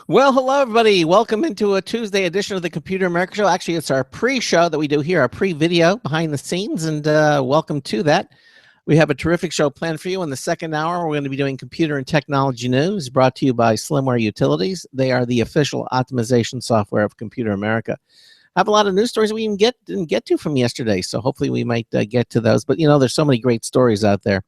Well, hello, everybody. Welcome into a Tuesday edition of the Computer America Show. Actually, it's our pre-show that we do here, our pre-video behind the scenes, and welcome to that. We have a terrific show planned for you. In the second hour, we're going to be doing computer and technology news brought to you by Slimware Utilities. They are the official optimization software of Computer America. I have a lot of news stories we even didn't get to from yesterday, so hopefully we might get to those. But, you know, there's so many great stories out there,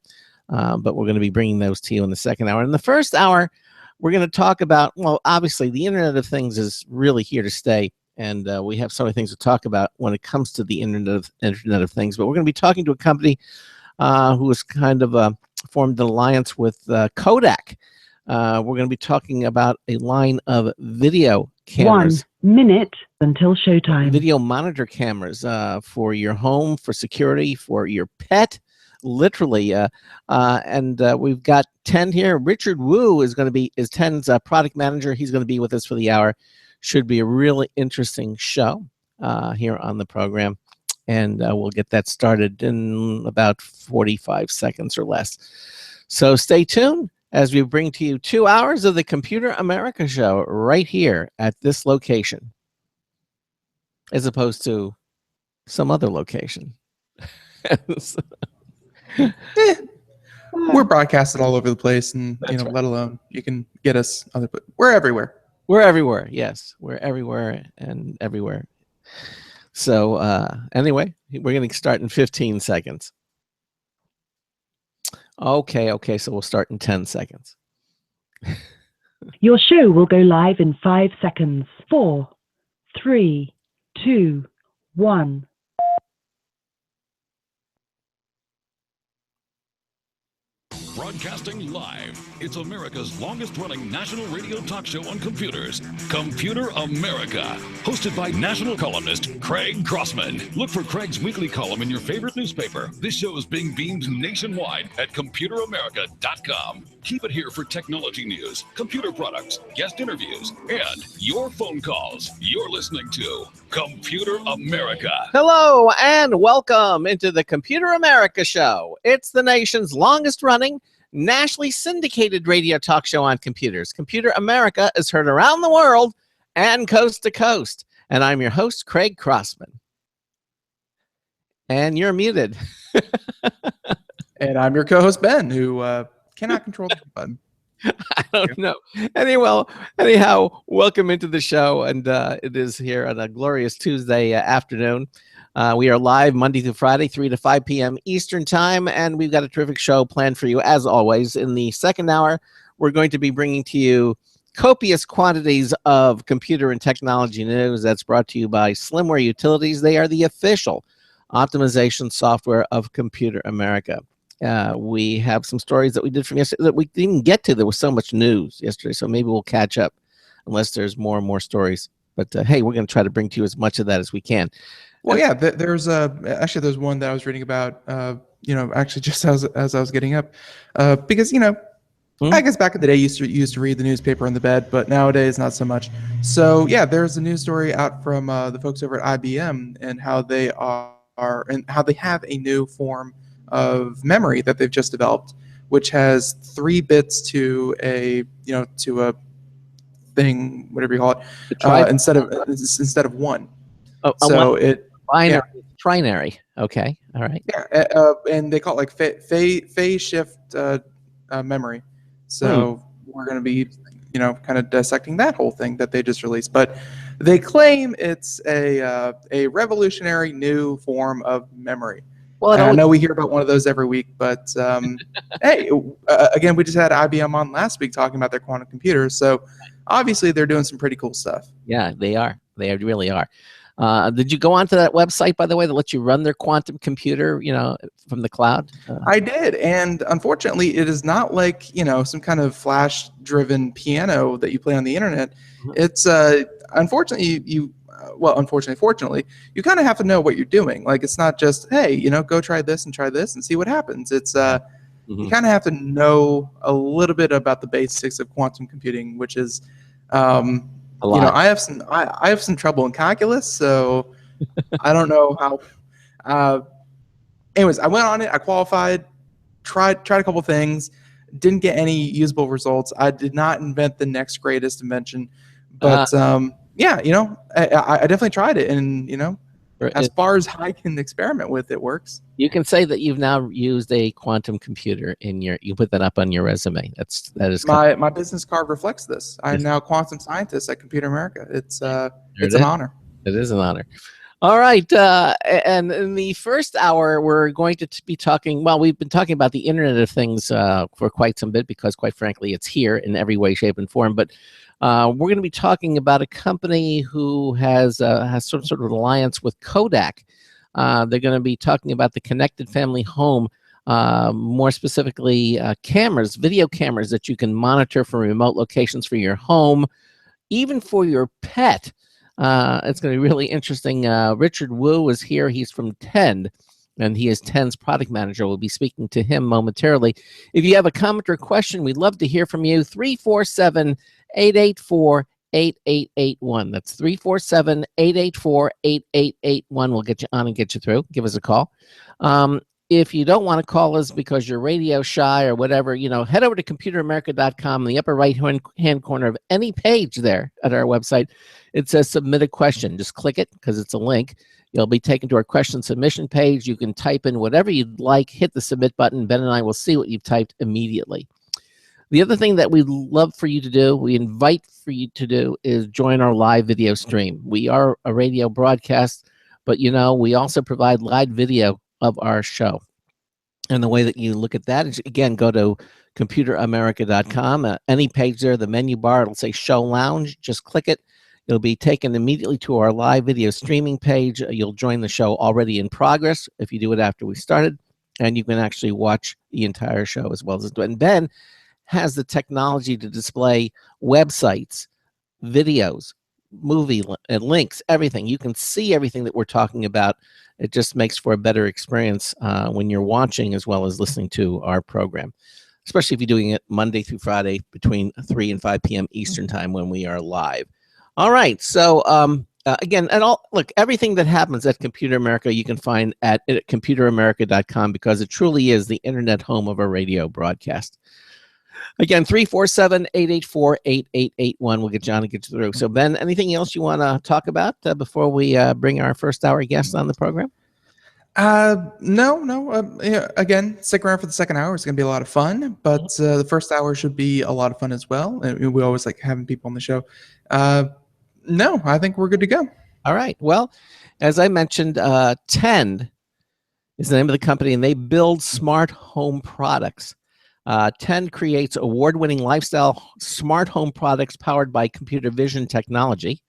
but we're going to be bringing those to you in the second hour. In the first hour, we're going to talk about, well, obviously, the Internet of Things is really here to stay, and we have so many things to talk about when it comes to the Internet of Things. But we're going to be talking to a company who has kind of formed an alliance with Kodak. We're going to be talking about a line of video cameras. 1 minute until showtime. Video monitor cameras for your home, for security, for your pet. Literally, and we've got Ten here. Richard Wu is Ten's product manager. He's going to be with us for the hour. Should be a really interesting show here on the program, and we'll get that started in about 45 seconds or less. So stay tuned as we bring to you 2 hours of the Computer America Show right here at this location, as opposed to some other location. We're broadcasted all over the place, and right. Let alone you can get us other. We're everywhere. We're everywhere. Yes, we're everywhere and everywhere. So anyway, we're going to start in 15 seconds. Okay. So we'll start in 10 seconds. Your show will go live in 5 seconds. 4, 3, 2, 1. Broadcasting live, it's America's longest-running national radio talk show on computers, Computer America, hosted by national columnist Craig Crossman. Look for Craig's weekly column in your favorite newspaper. This show is being beamed nationwide at ComputerAmerica.com. Keep it here for technology news, computer products, guest interviews, and your phone calls. You're listening to Computer America. Hello, and welcome into the Computer America Show. It's the nation's longest-running, nationally syndicated radio talk show on computers. Computer America is heard around the world and coast to coast. And I'm your host, Craig Crossman. And you're muted. And I'm your co-host, Ben, who cannot control the button. I don't know. Anyhow, welcome into the show. And it is here on a glorious Tuesday afternoon. We are live Monday through Friday, 3 to 5 p.m. Eastern Time, and we've got a terrific show planned for you, as always. In the second hour, we're going to be bringing to you copious quantities of computer and technology news that's brought to you by Slimware Utilities. They are the official optimization software of Computer America. We have some stories that we did from yesterday that we didn't even get to. There was so much news yesterday, so maybe we'll catch up unless there's more and more stories. But, hey, we're going to try to bring to you as much of that as we can. Well, yeah, there's there's one that I was reading about, actually just as I was getting up, because, I guess back in the day, you used to read the newspaper in the bed, but nowadays not so much. So, yeah, there's a news story out from the folks over at IBM and how they have a new form of memory that they've just developed, which has 3 bits to a thing, whatever you call it, instead of 1. Trinary. Okay. All right. Yeah. And they call it like phase shift memory. So we're going to be, kind of dissecting that whole thing that they just released. But they claim it's a revolutionary new form of memory. Well, I know we hear about one of those every week, but hey, again, we just had IBM on last week talking about their quantum computers. So obviously they're doing some pretty cool stuff. Yeah, they are. They really are. Did you go onto that website, by the way, that lets you run their quantum computer, from the cloud? I did, and unfortunately, it is not like some kind of flash-driven piano that you play on the internet. Mm-hmm. It's unfortunately fortunately, you kind of have to know what you're doing. Like, it's not just, hey, go try this and see what happens. It's you kind of have to know a little bit about the basics of quantum computing, which is I have some trouble in calculus, so I don't know how. Anyways, I went on it. I qualified, tried a couple things, didn't get any usable results. I did not invent the next greatest invention, but yeah, you know, I definitely tried it, and you know, as far as I can experiment with, it works. You can say that you've now used a quantum computer in your. You put that up on your resume. That is my business card reflects this. I'm now a quantum scientist at Computer America. It's an honor. It is an honor. All right, and in the first hour, we're going to be talking. Well, we've been talking about the Internet of Things for quite some bit because, quite frankly, it's here in every way, shape, and form. But we're going to be talking about a company who has some sort of alliance with Kodak. They're going to be talking about the connected family home, more specifically cameras, video cameras that you can monitor from remote locations for your home, even for your pet. It's going to be really interesting. Richard Wu is here. He's from Tend, and he is Tend's product manager. We'll be speaking to him momentarily. If you have a comment or question, we'd love to hear from you. 347-884-8881. That's 347-884-8881. We'll get you on and get you through. Give us a call. If you don't want to call us because you're radio shy or whatever, you know, head over to computeramerica.com. In the upper right-hand corner of any page there at our website, it says submit a question. Just click it because it's a link. You'll be taken to our question submission page. You can type in whatever you'd like, hit the submit button. Ben and I will see what you've typed immediately. The other thing that we'd love for you to do, we invite for you to do, is join our live video stream. We are a radio broadcast, but, you know, we also provide live video of our show. And the way that you look at that is, again, go to computeramerica.com. Any page there, the menu bar, it'll say Show Lounge. Just click it. You'll be taken immediately to our live video streaming page. You'll join the show already in progress if you do it after we started. And you can actually watch the entire show as well as do it. And Ben has the technology to display websites, videos, movie links, everything. You can see everything that we're talking about. It just makes for a better experience when you're watching as well as listening to our program, especially if you're doing it Monday through Friday between 3 and 5 p.m. Eastern time when we are live. All right. So again, look, everything that happens at Computer America, you can find at computeramerica.com because it truly is the internet home of a radio broadcast. Again, 347-884-8881. We'll get John to get you through. So, Ben, anything else you want to talk about before we bring our first hour guest on the program? No. Again, stick around for the second hour. It's going to be a lot of fun, but the first hour should be a lot of fun as well. And we always like having people on the show. No, I think we're good to go. All right. Well, as I mentioned, Tend is the name of the company, and they build smart home products. Tend creates award-winning lifestyle smart home products powered by computer vision technology.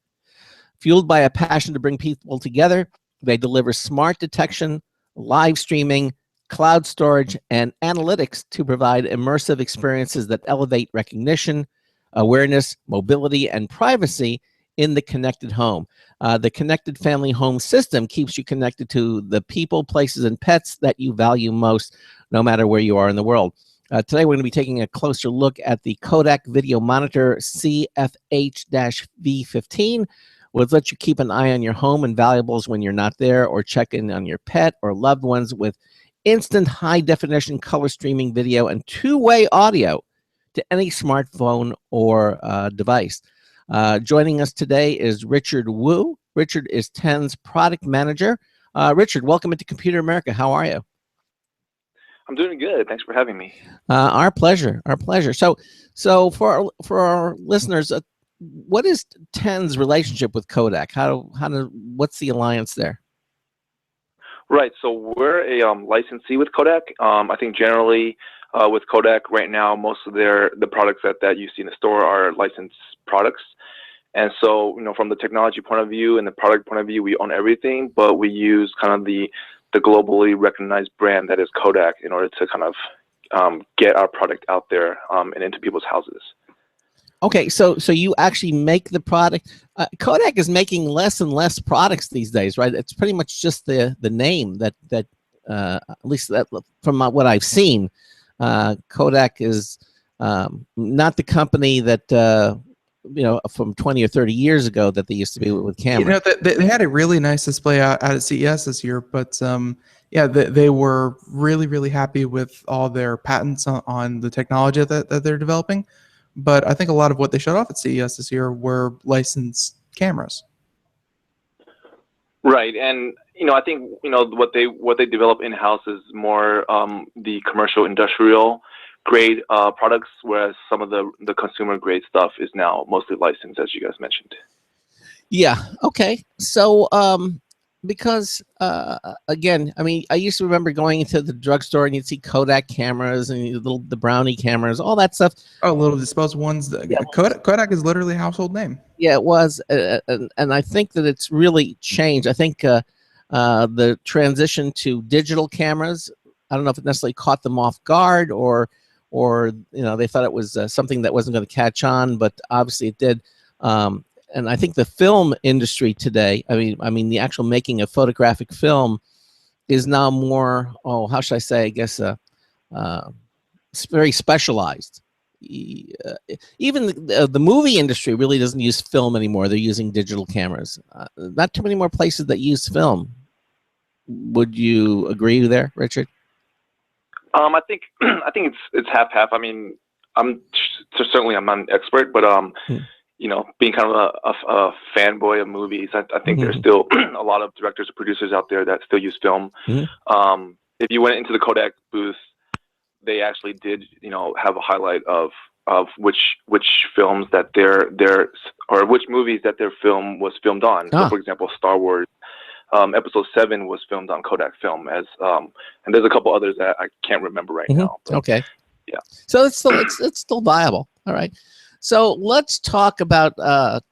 Fueled by a passion to bring people together, they deliver smart detection, live streaming, cloud storage, and analytics to provide immersive experiences that elevate recognition, awareness, mobility, and privacy in the connected home. The connected family home system keeps you connected to the people, places, and pets that you value most, no matter where you are in the world. Today, we're going to be taking a closer look at the Kodak Video Monitor CFH-V15, which lets you keep an eye on your home and valuables when you're not there, or check in on your pet or loved ones with instant high-definition color streaming video and two-way audio to any smartphone or device. Joining us today is Richard Wu. Richard is Tend's product manager. Richard, welcome into Computer America. How are you? I'm doing good. Thanks for having me. Our pleasure. Our pleasure. So for our listeners, what is Tend's relationship with Kodak? What's the alliance there? Right. So we're a licensee with Kodak. I think generally with Kodak right now, most of the products that you see in the store are licensed products. And so, you know, from the technology point of view and the product point of view, we own everything, but we use kind of the globally recognized brand that is Kodak in order to kind of get our product out there and into people's houses. Okay, so you actually make the product. Kodak is making less and less products these days, right? It's pretty much just the name that at least that from what I've seen, Kodak is not the company that from 20 or 30 years ago that they used to be with cameras. You know, they had a really nice display out at CES this year, but yeah, they were really, really happy with all their patents on the technology that they're developing. But I think a lot of what they showed off at CES this year were licensed cameras. Right, and I think what they develop in house is more the commercial industrial grade products, whereas some of the consumer grade stuff is now mostly licensed, as you guys mentioned. Yeah. Okay. So, because again, I mean, I used to remember going into the drugstore and you'd see Kodak cameras and the Brownie cameras, all that stuff. Oh, little disposable ones. Yeah. Kodak is literally a household name. Yeah, it was, and I think that it's really changed. I think the transition to digital cameras, I don't know if it necessarily caught them off guard or they thought it was something that wasn't going to catch on, but obviously it did. And I think the film industry today, I mean, the actual making of photographic film is now more, how should I say? I guess it's very specialized. Even the movie industry really doesn't use film anymore. They're using digital cameras. Not too many more places that use film. Would you agree there, Richard? I think it's half. I mean, I'm not an expert, but being kind of a fanboy of movies, I think there's still a lot of directors and producers out there that still use film. If you went into the Kodak booth, they actually did, have a highlight of which films that or which movies that their film was filmed on. So, for example, Star Wars Episode 7 was filmed on Kodak film, and there's a couple others that I can't remember right now. But, okay. Yeah. So it's still viable. All right. So let's talk about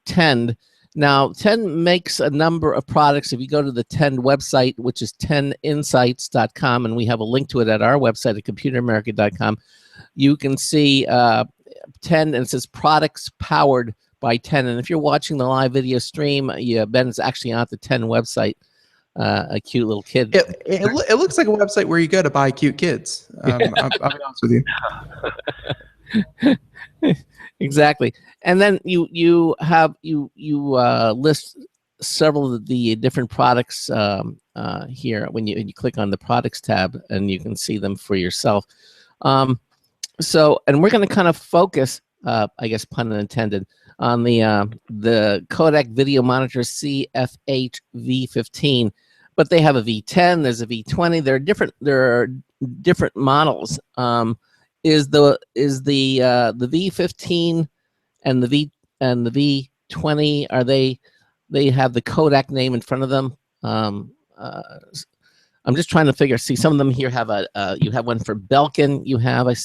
Tend. Now, Tend makes a number of products. If you go to the Tend website, which is tendinsights.com, and we have a link to it at our website at computeramerica.com, you can see Tend, and it says products powered by Tend. And if you're watching the live video stream, Ben's actually on the Tend website. A cute little kid. It looks like a website where you go to buy cute kids. I'll be honest with you. Exactly. And then you list several of the different products here when you click on the products tab, and you can see them for yourself. So, and we're going to kind of focus, I guess pun intended, on the Kodak Video Monitor CFH V15, but they have a V10. There's a V20. There are different models. Is the V15 and the V20, are they have the Kodak name in front of them? I'm just trying to see, some of them here have you have one for Belkin, you have a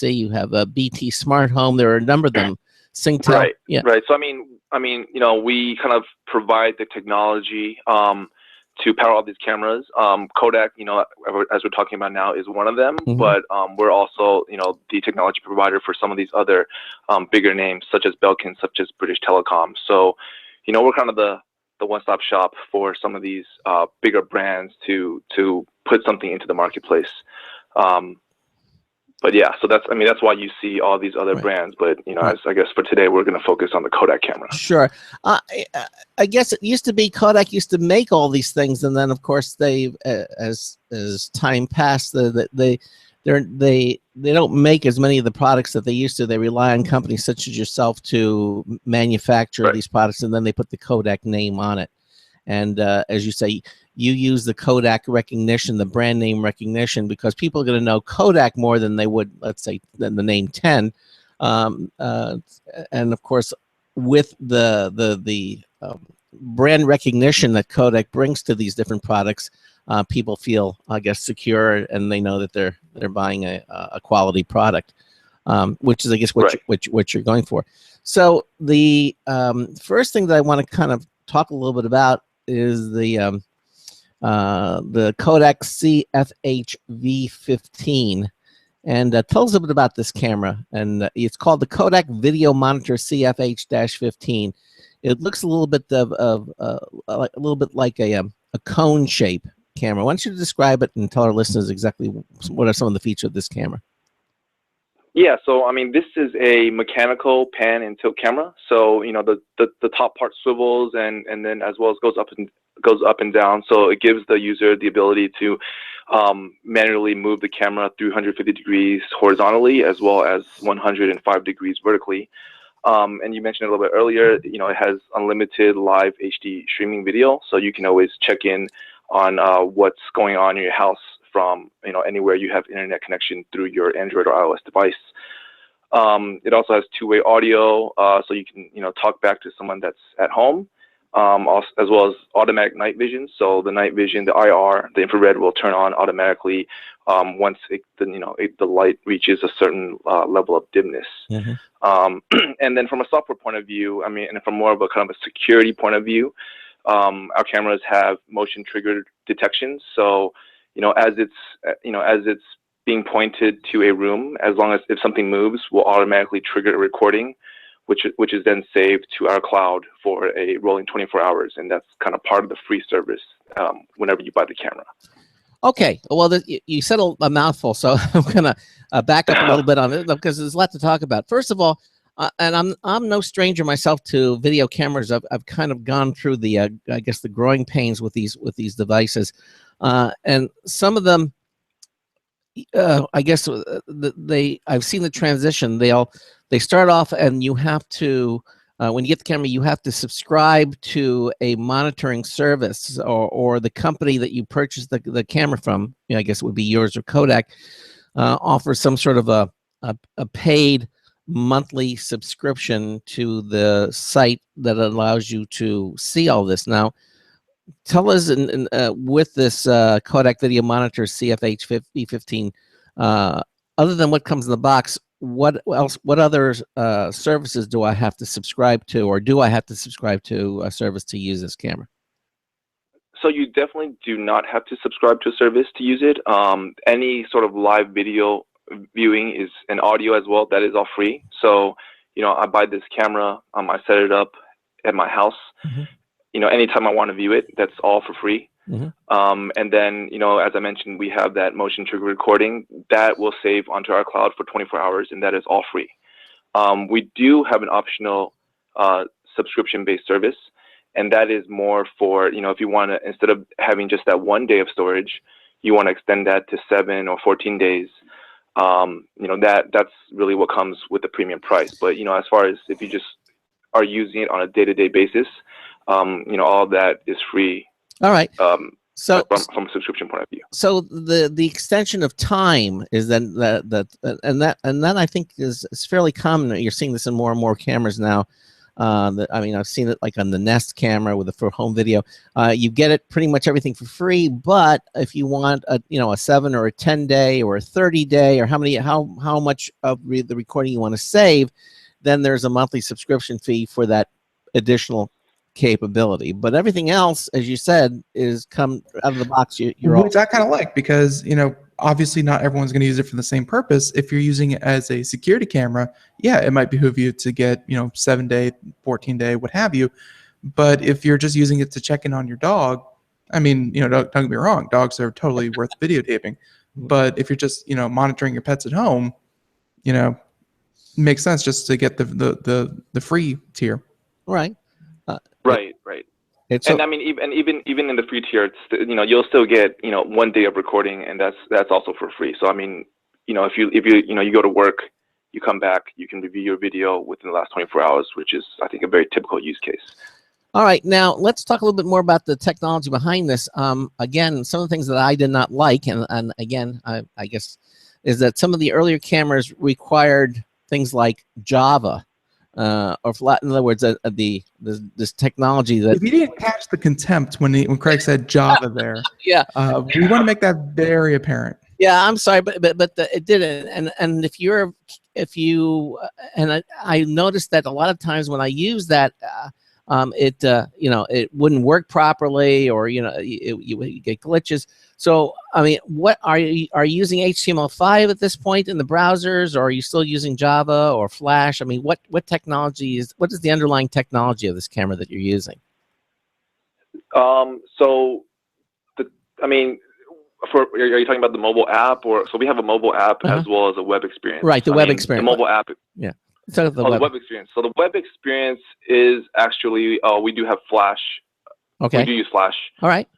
BT Smart Home. There are a number of them. Singtel. Right. Yeah. Right. So I mean, we kind of provide the technology to power all these cameras. Kodak, as we're talking about now, is one of them. But we're also, the technology provider for some of these other bigger names, such as Belkin, such as British Telecom. So, we're kind of the one-stop shop for some of these bigger brands to put something into the marketplace. But yeah, so that's why you see all these other brands. But as I guess for today, we're going to focus on the Kodak camera. Sure. I guess it used to be Kodak used to make all these things, and then of course they, as time passed, they don't make as many of the products that they used to. They rely on companies such as yourself to manufacture these products, and then they put the Kodak name on it. And as you say, you use the Kodak recognition, the brand name recognition, because people are going to know Kodak more than they would, let's say, than the name Tend. And of course, with the brand recognition that Kodak brings to these different products, people feel, I guess, secure, and they know that they're buying a quality product, which is, I guess, what you're going for. So the first thing that I want to kind of talk a little bit about is the Kodak CFH V15, and tell us a bit about this camera. And it's called the Kodak Video Monitor CFH-15. It looks a little bit like a cone shape camera. Why don't you describe it and tell our listeners exactly what are some of the features of this camera? Yeah, so I mean, this is a mechanical pan and tilt camera. So the top part swivels and then as well as goes up and down. So it gives the user the ability to manually move the camera 350 degrees horizontally as well as 105 degrees vertically. And you mentioned a little bit earlier, it has unlimited live HD streaming video, so you can always check in on what's going on in your house from anywhere you have internet connection through your Android or iOS device. It also has two-way audio, so you can talk back to someone that's at home, as well as automatic night vision. So the night vision, the IR, the infrared will turn on automatically once the light reaches a certain level of dimness. And then from a software point of view, and from more of a kind of a security point of view, our cameras have motion trigger detection. So as it's being pointed to a room, as long as if something moves, will automatically trigger a recording, which is then saved to our cloud for a rolling 24 hours, and that's kind of part of the free service whenever you buy the camera. Okay, well, you said a mouthful, so I'm gonna back up a little bit on it because there's a lot to talk about. First of all, and I'm no stranger myself to video cameras. I've kind of gone through the I guess the growing pains with these devices, and some of them, I guess I've seen the transition. They start off and you have to. When you get the camera, you have to subscribe to a monitoring service, or the company that you purchased the camera from, I guess it would be yours or Kodak, offers some sort of a paid monthly subscription to the site that allows you to see all this. Now, tell us, with this Kodak Video Monitor CFH V15, other than what comes in the box, what other services do I have to subscribe to, or do I have to subscribe to a service to use this camera? So you definitely do not have to subscribe to a service to use it. Any sort of live video viewing is and audio as well. That is all free. So I buy this camera. I set it up at my house. Anytime I want to view it, that's all for free. And then, as I mentioned, we have that motion trigger recording that will save onto our cloud for 24 hours, and that is all free. We do have an optional subscription-based service, and that is more for, if you want to, instead of having just that 1 day of storage, you want to extend that to 7 or 14 days. That's really what comes with the premium price. But, as far as if you just are using it on a day-to-day basis, all of that is free. All right. So from a subscription point of view. So the extension of time is then that I think is fairly common. You're seeing this in more and more cameras now. I've seen it like on the Nest camera for home video. You get it pretty much everything for free, but if you want a 7 or a 10 day or a 30 day or how much of the recording you want to save, then there's a monthly subscription fee for that additional capability. But everything else, as you said, is come out of the box. Which I kind of like, because obviously not everyone's going to use it for the same purpose. If you're using it as a security camera, yeah, it might behoove you to get 7 day, 14 day, what have you. But if you're just using it to check in on your dog, don't get me wrong, dogs are totally worth videotaping. But if you're just monitoring your pets at home, it makes sense just to get the free tier. Right. Right. Even in the free tier, you'll still get 1 day of recording, and that's also for free. So if you go to work, you come back, you can review your video within the last 24 hours, which is, I think, a very typical use case. All right, now let's talk a little bit more about the technology behind this. Again, some of the things that I did not like, and again, I guess, is that some of the earlier cameras required things like Java. Or flat, in other words, this technology that. If you didn't catch the contempt when Craig said Java there, yeah, we want to make that very apparent. Yeah, I'm sorry, but it didn't. And I noticed that a lot of times when I use that, it wouldn't work properly, or you get glitches. So what are you using HTML5 at this point in the browsers, or are you still using Java or Flash? What technology what is the underlying technology of this camera that you're using? Are you talking about the mobile app, so we have a mobile app as well as a web experience? Right, the web experience. The mobile app. Yeah. So the web experience. So the web experience is actually we do have Flash. Okay. We do use Flash. All right.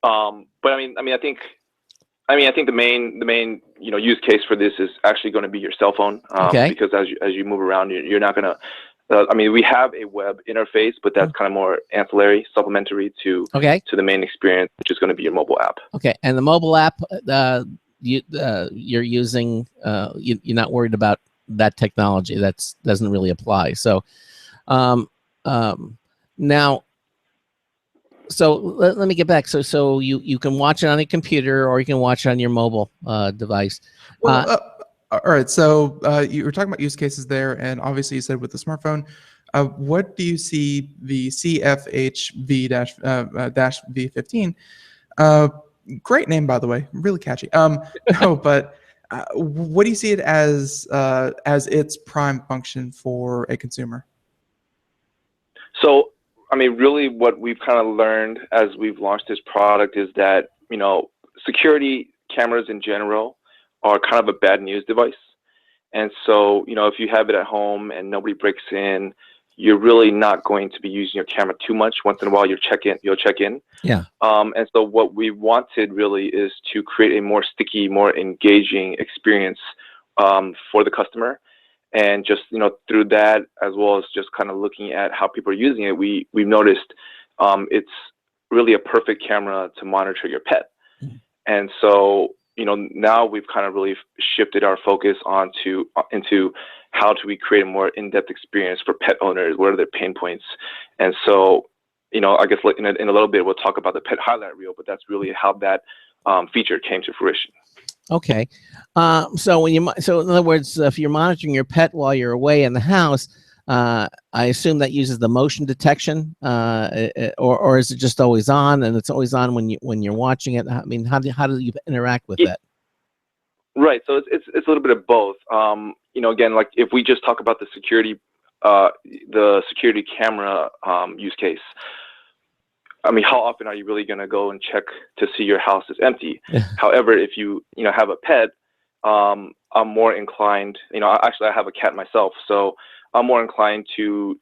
But I think I mean, I think the main use case for this is actually going to be your cell phone, Okay. because as you move around, you're not going to. I mean, we have a web interface, but that's kind of more ancillary, supplementary to the main experience, which is going to be your mobile app. Okay, and the mobile app you're using, you're not worried about that technology. That doesn't really apply. So now. So let me get back. So you can watch it on a computer or you can watch it on your mobile device. Well, all right. So you were talking about use cases there, and obviously you said with the smartphone. What do you see the CFHV-V15? Great name, by the way. Really catchy. No, but what do you see it as its prime function for a consumer? So, I mean, really what we've kind of learned as we've launched this product is that, security cameras in general are kind of a bad news device. And so, if you have it at home and nobody breaks in, you're really not going to be using your camera too much. Once in a while, you'll check in. Yeah. And so what we wanted really is to create a more sticky, more engaging experience for the customer. And just, through that, as well as just kind of looking at how people are using it, we've noticed it's really a perfect camera to monitor your pet. Mm-hmm. And so, now we've kind of really shifted our focus into how do we create a more in-depth experience for pet owners? What are their pain points? And so, I guess in a little bit, we'll talk about the pet highlight reel, but that's really how that feature came to fruition. Okay. So in other words, if you're monitoring your pet while you're away in the house, I assume that uses the motion detection, or is it just always on, and it's always on when you're watching it? I mean, how do you interact with that? Right. So it's a little bit of both. Again, like if we just talk about the security camera use case. I mean, how often are you really going to go and check to see your house is empty? However, if you have a pet, I'm more inclined. Actually, I have a cat myself, so I'm more inclined to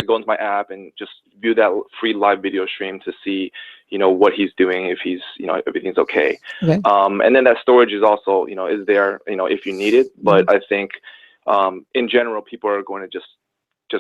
go into my app and just view that free live video stream to see, what he's doing, if he's, everything's okay. And then that storage is also, is there, if you need it. But I think, in general, people are going to just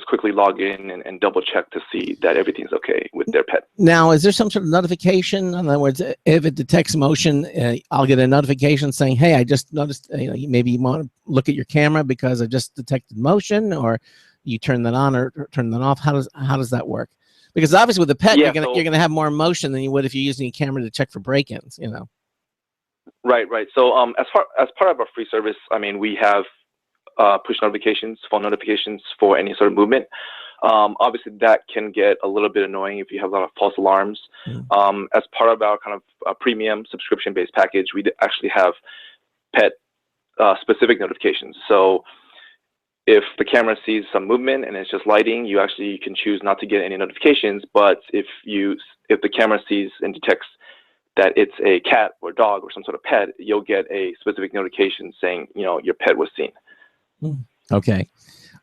quickly log in and double check to see that everything's okay with their pet. Now, is there some sort of notification? In other words, if it detects motion, I'll get a notification saying, "Hey, I just noticed. Maybe you want to look at your camera because I just detected motion," or you turn that on or turn that off. How does that work? Because obviously, with a pet, you're gonna have more motion than you would if you're using a camera to check for break-ins. Right. So, as part of our free service, I mean, we have push notifications, phone notifications for any sort of movement. Obviously, that can get a little bit annoying if you have a lot of false alarms. As part of our kind of premium subscription-based package, we actually have pet specific notifications. So if the camera sees some movement and it's just lighting, you can choose not to get any notifications. But if the camera sees and detects that it's a cat or dog or some sort of pet, you'll get a specific notification saying, your pet was seen. Okay.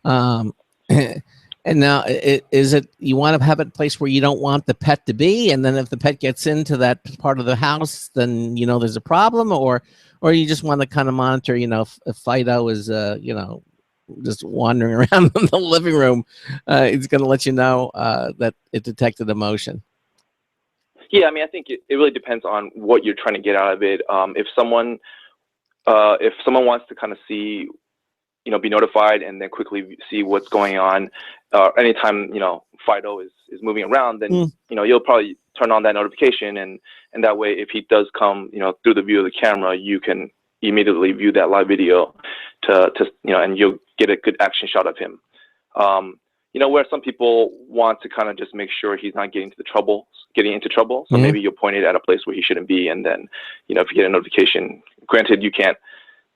And now, is it you want to have it a place where you don't want the pet to be, and then if the pet gets into that part of the house, then there's a problem, or you just want to kind of monitor, if Fido is just wandering around in the living room, it's going to let you know that it detected emotion. Yeah, I mean, I think it really depends on what you're trying to get out of it. If someone wants to kind of see, be notified and then quickly see what's going on. Anytime, Fido is moving around, then, you'll probably turn on that notification. And that way, if he does come, through the view of the camera, you can immediately view that live video and you'll get a good action shot of him. Where some people want to kind of just make sure he's not getting into trouble. So maybe you'll point it at a place where he shouldn't be. And then, if you get a notification, granted, you can't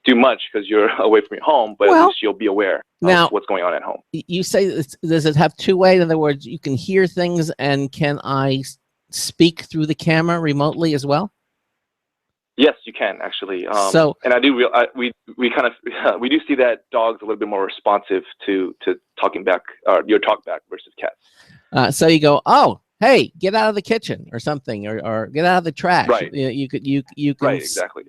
do much because you're away from your home, but at least you'll be aware of what's going on at home. You say, does it have two-way? In other words, you can hear things, and can I speak through the camera remotely as well? Yes, you can actually. And I do we do see that dogs a little bit more responsive to talking back, or your talk back versus cats. So you go, oh, hey, get out of the kitchen or something, or get out of the trash. Right. You can. Right, exactly.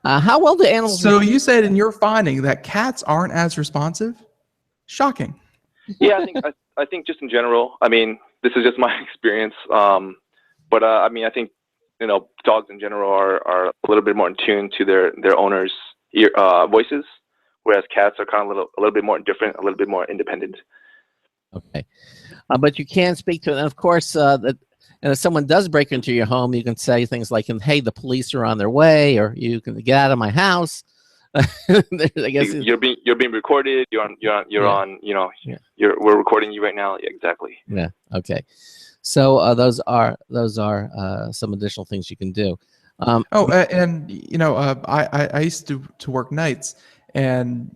How well do animals? So you said in your finding that cats aren't as responsive? Shocking. Yeah, I think just in general. I mean, this is just my experience. But I mean, I think dogs in general are a little bit more in tune to their owners' voices, whereas cats are kind of a little bit more indifferent, a little bit more independent. Okay, but you can speak to it, and of course, and if someone does break into your home, you can say things like, "Hey, the police are on their way," or "You can get out of my house." I guess you're being recorded. You're on. Yeah. We're recording you right now. Yeah, exactly. Yeah. Okay. So those are some additional things you can do. I used to work nights, and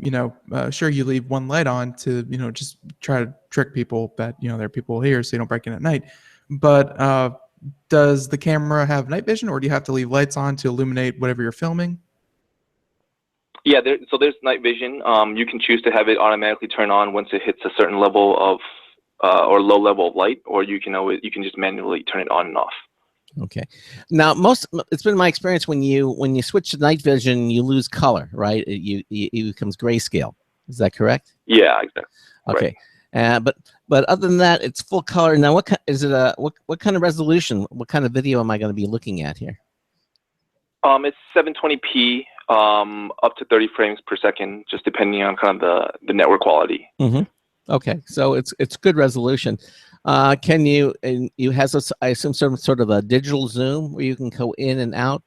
sure, you leave one light on to just try to trick people that there are people here, so you don't break in at night. But does the camera have night vision, or do you have to leave lights on to illuminate whatever you're filming? Yeah, so there's night vision. You can choose to have it automatically turn on once it hits a certain level of or low level of light, or you can just manually turn it on and off. Okay. Now, it's been my experience when you switch to night vision, you lose color, right? It becomes grayscale. Is that correct? Yeah, exactly. Okay. Right. But other than that, it's full color. Now, what kind of resolution? What kind of video am I going to be looking at here? It's 720p, up to 30 frames per second, just depending on kind of the network quality. Mm-hmm. Okay, so it's good resolution. Can you has I assume some sort of a digital zoom where you can go in and out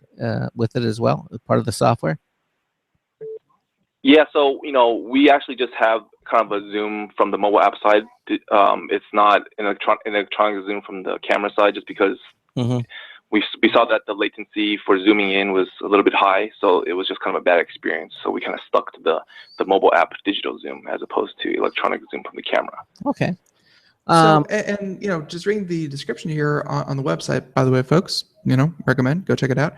with it as well, as part of the software? Yeah, so we actually just have kind of a zoom from the mobile app side. It's not an electronic zoom from the camera side, just because we saw that the latency for zooming in was a little bit high, so it was just kind of a bad experience. So we kind of stuck to the mobile app digital zoom as opposed to electronic zoom from the camera. Okay. Just reading the description here on the website, by the way, folks, recommend, go check it out.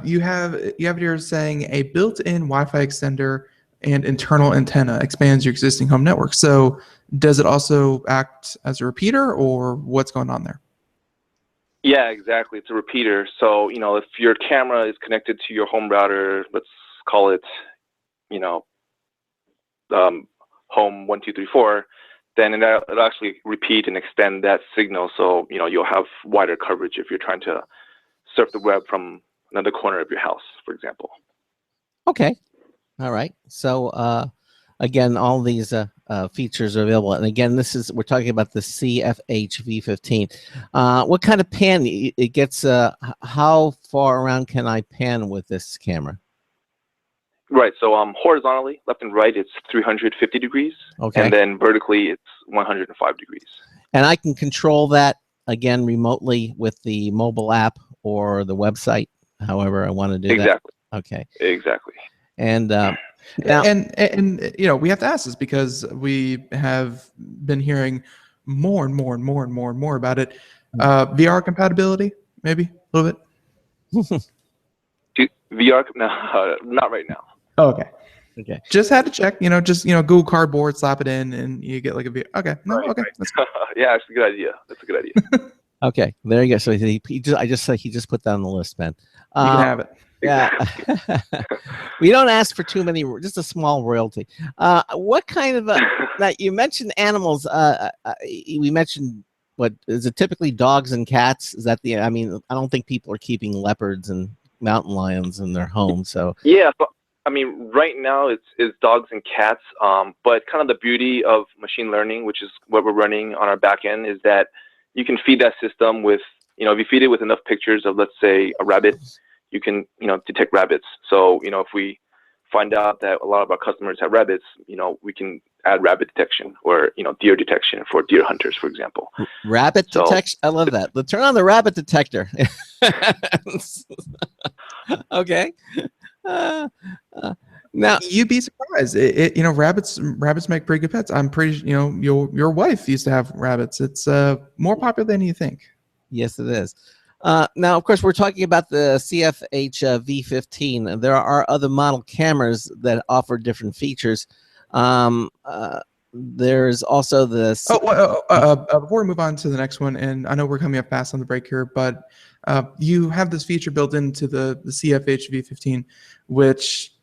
You have it here saying a built-in Wi-Fi extender and internal antenna expands your existing home network. So does it also act as a repeater, or what's going on there? Yeah, exactly. It's a repeater. So, if your camera is connected to your home router, let's call it, home 1234, then it'll actually repeat and extend that signal. So, you'll have wider coverage if you're trying to surf the web from another corner of your house, for example. Okay. All right. So, again, all these features are available. And again, we're talking about the CFH V15. What kind of pan it gets? How far around can I pan with this camera? Right. So horizontally, left and right, it's 350 degrees. Okay. And then vertically, it's 105 degrees. And I can control that again remotely with the mobile app or the website, however I want to do exactly. that. Okay. Exactly. And now, and we have to ask this because we have been hearing more and more about it. VR compatibility, maybe a little bit. VR? No, not right now. Oh, okay. Okay. Just had to check. Google Cardboard, slap it in, and you get like a VR. Okay. No. Right, okay. Right. That's good. Yeah, it's a good idea. That's a good idea. Okay. There you go. So he just put that on the list, Ben. You can have it. Yeah. We don't ask for too many, just a small royalty. What kind of now you mentioned animals, we mentioned, what is it, typically dogs and cats? Is that I don't think people are keeping leopards and mountain lions in their home. So yeah, but right now it's dogs and cats, but kind of the beauty of machine learning, which is what we're running on our back end, is that you can feed that system with, if you feed it with enough pictures of, let's say, a rabbit, you can, detect rabbits. So, if we find out that a lot of our customers have rabbits, we can add rabbit detection or, deer detection for deer hunters, for example. Rabbit detection. I love that. Let's turn on the rabbit detector. Okay. Now you'd be surprised. Rabbits make pretty good pets. I'm pretty, your wife used to have rabbits. It's more popular than you think. Yes, it is. Now, of course, we're talking about the CFH V15. There are other model cameras that offer different features. there's also the Before we move on to the next one, and I know we're coming up fast on the break here, but you have this feature built into the CFH V15, which,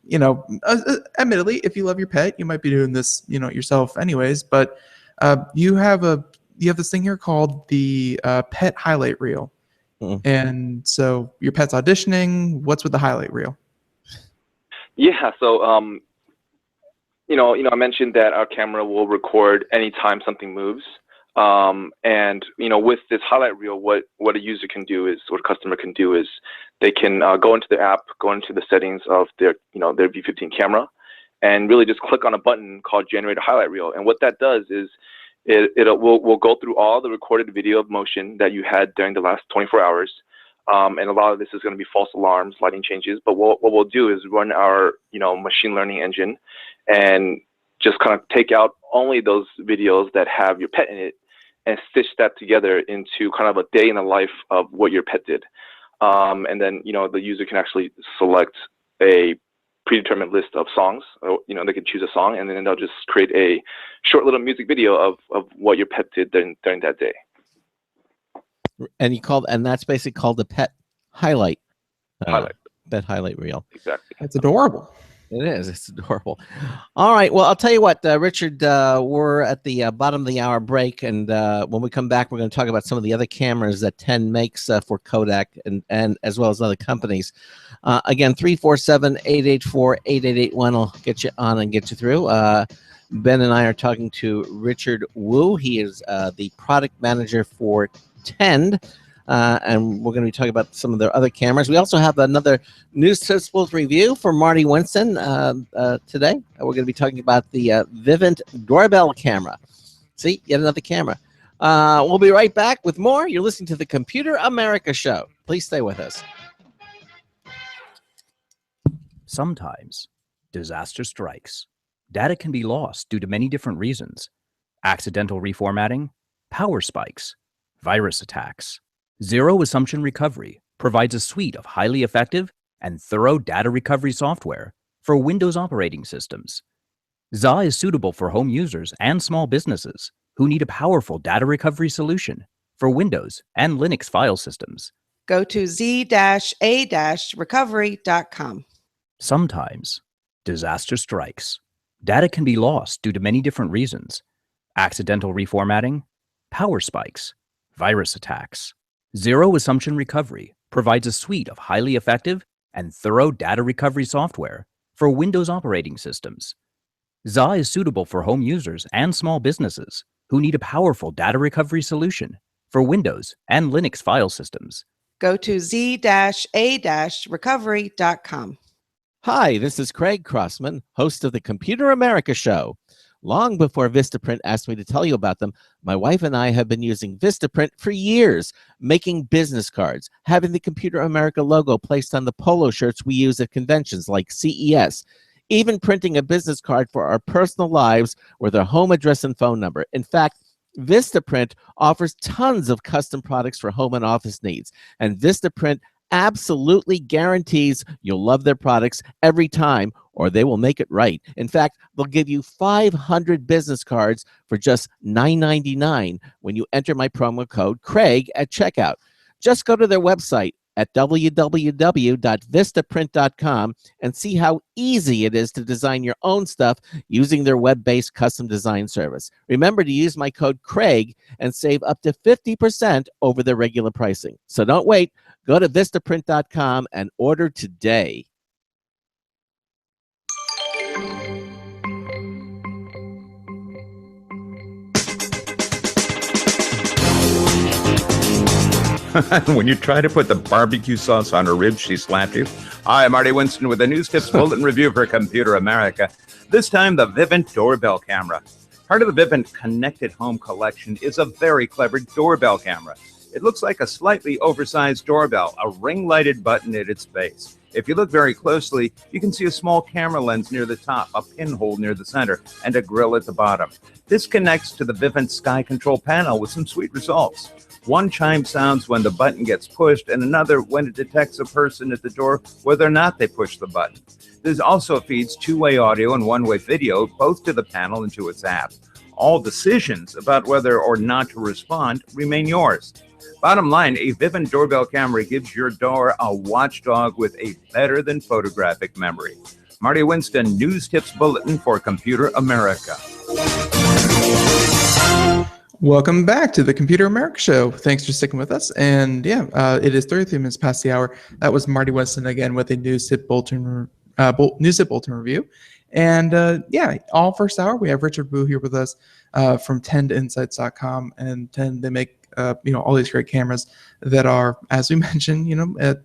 admittedly, if you love your pet, you might be doing this, yourself anyways. But you have this thing here called the pet highlight reel. And so your pet's auditioning. What's with the highlight reel? Yeah. So, I mentioned that our camera will record anytime something moves. And with this highlight reel, what a user can do is, what a customer can do is, they can go into the app, go into the settings of their V15 camera, and really just click on a button called Generate a Highlight Reel. And what that does is we'll go through all the recorded video of motion that you had during the last 24 hours. And a lot of this is going to be false alarms, lighting changes. But what we'll do is run our machine learning engine and just kind of take out only those videos that have your pet in it, and stitch that together into kind of a day in the life of what your pet did. And then, the user can actually select a predetermined list of songs. They can choose a song, and then they'll just create a short little music video of what your pet did during that day. And that's basically called the pet highlight. Highlight. Pet highlight reel. Exactly. That's adorable. It is. It's adorable. All right. Well, I'll tell you what, Richard, we're at the bottom of the hour break. And when we come back, we're going to talk about some of the other cameras that 10 makes for Kodak and as well as other companies. Again, 347-884-8881 will get you on and get you through. Ben and I are talking to Richard Wu. He is the product manager for Tend. And we're going to be talking about some of their other cameras. We also have another News Tispels review for Marty Winston today. We're going to be talking about the Vivint doorbell camera. See, yet another camera. We'll be right back with more. You're listening to the Computer America Show. Please stay with us. Sometimes disaster strikes. Data can be lost due to many different reasons. Accidental reformatting, power spikes, virus attacks. Zero Assumption Recovery provides a suite of highly effective and thorough data recovery software for Windows operating systems. ZA is suitable for home users and small businesses who need a powerful data recovery solution for Windows and Linux file systems. Go to z-a-recovery.com. Sometimes disaster strikes. Data can be lost due to many different reasons. Accidental reformatting, power spikes, virus attacks. Zero Assumption Recovery provides a suite of highly effective and thorough data recovery software for Windows operating systems. ZA is suitable for home users and small businesses who need a powerful data recovery solution for Windows and Linux file systems. Go to z-a-recovery.com. Hi, this is Craig Crossman, host of the Computer America Show. Long before Vistaprint asked me to tell you about them, my wife and I have been using Vistaprint for years, making business cards, having the Computer America logo placed on the polo shirts we use at conventions like CES, even printing a business card for our personal lives with our home address and phone number. In fact, Vistaprint offers tons of custom products for home and office needs, and Vistaprint absolutely guarantees you'll love their products every time, or they will make it right. In fact, they'll give you 500 business cards for just $9.99 when you enter my promo code Craig at checkout. Just go to their website at www.vistaprint.com and see how easy it is to design your own stuff using their web-based custom design service. Remember to use my code Craig and save up to 50% over their regular pricing. So don't wait. Go to vistaprint.com and order today. When you try to put the barbecue sauce on her ribs, she slapped you. Hi, I'm Marty Winston with the News Tips Bulletin Review for Computer America. This time, the Vivint doorbell camera. Part of the Vivint Connected Home collection is a very clever doorbell camera. It looks like a slightly oversized doorbell, a ring-lighted button at its base. If you look very closely, you can see a small camera lens near the top, a pinhole near the center, and a grill at the bottom. This connects to the Vivint Sky Control panel with some sweet results. One chime sounds when the button gets pushed, and another when it detects a person at the door, whether or not they push the button. This also feeds two-way audio and one-way video, both to the panel and to its app. All decisions about whether or not to respond remain yours. Bottom line, a Vivint doorbell camera gives your door a watchdog with a better than photographic memory. Marty Winston, News Tips Bulletin for Computer America. Welcome back to the Computer America Show. Thanks for sticking with us. And it is 33 minutes past the hour. That was Marty Winston again with a News Tip Bulletin review. And all first hour we have Richard Wu here with us from tendinsights.com. And Tend, they make all these great cameras that are, as we mentioned,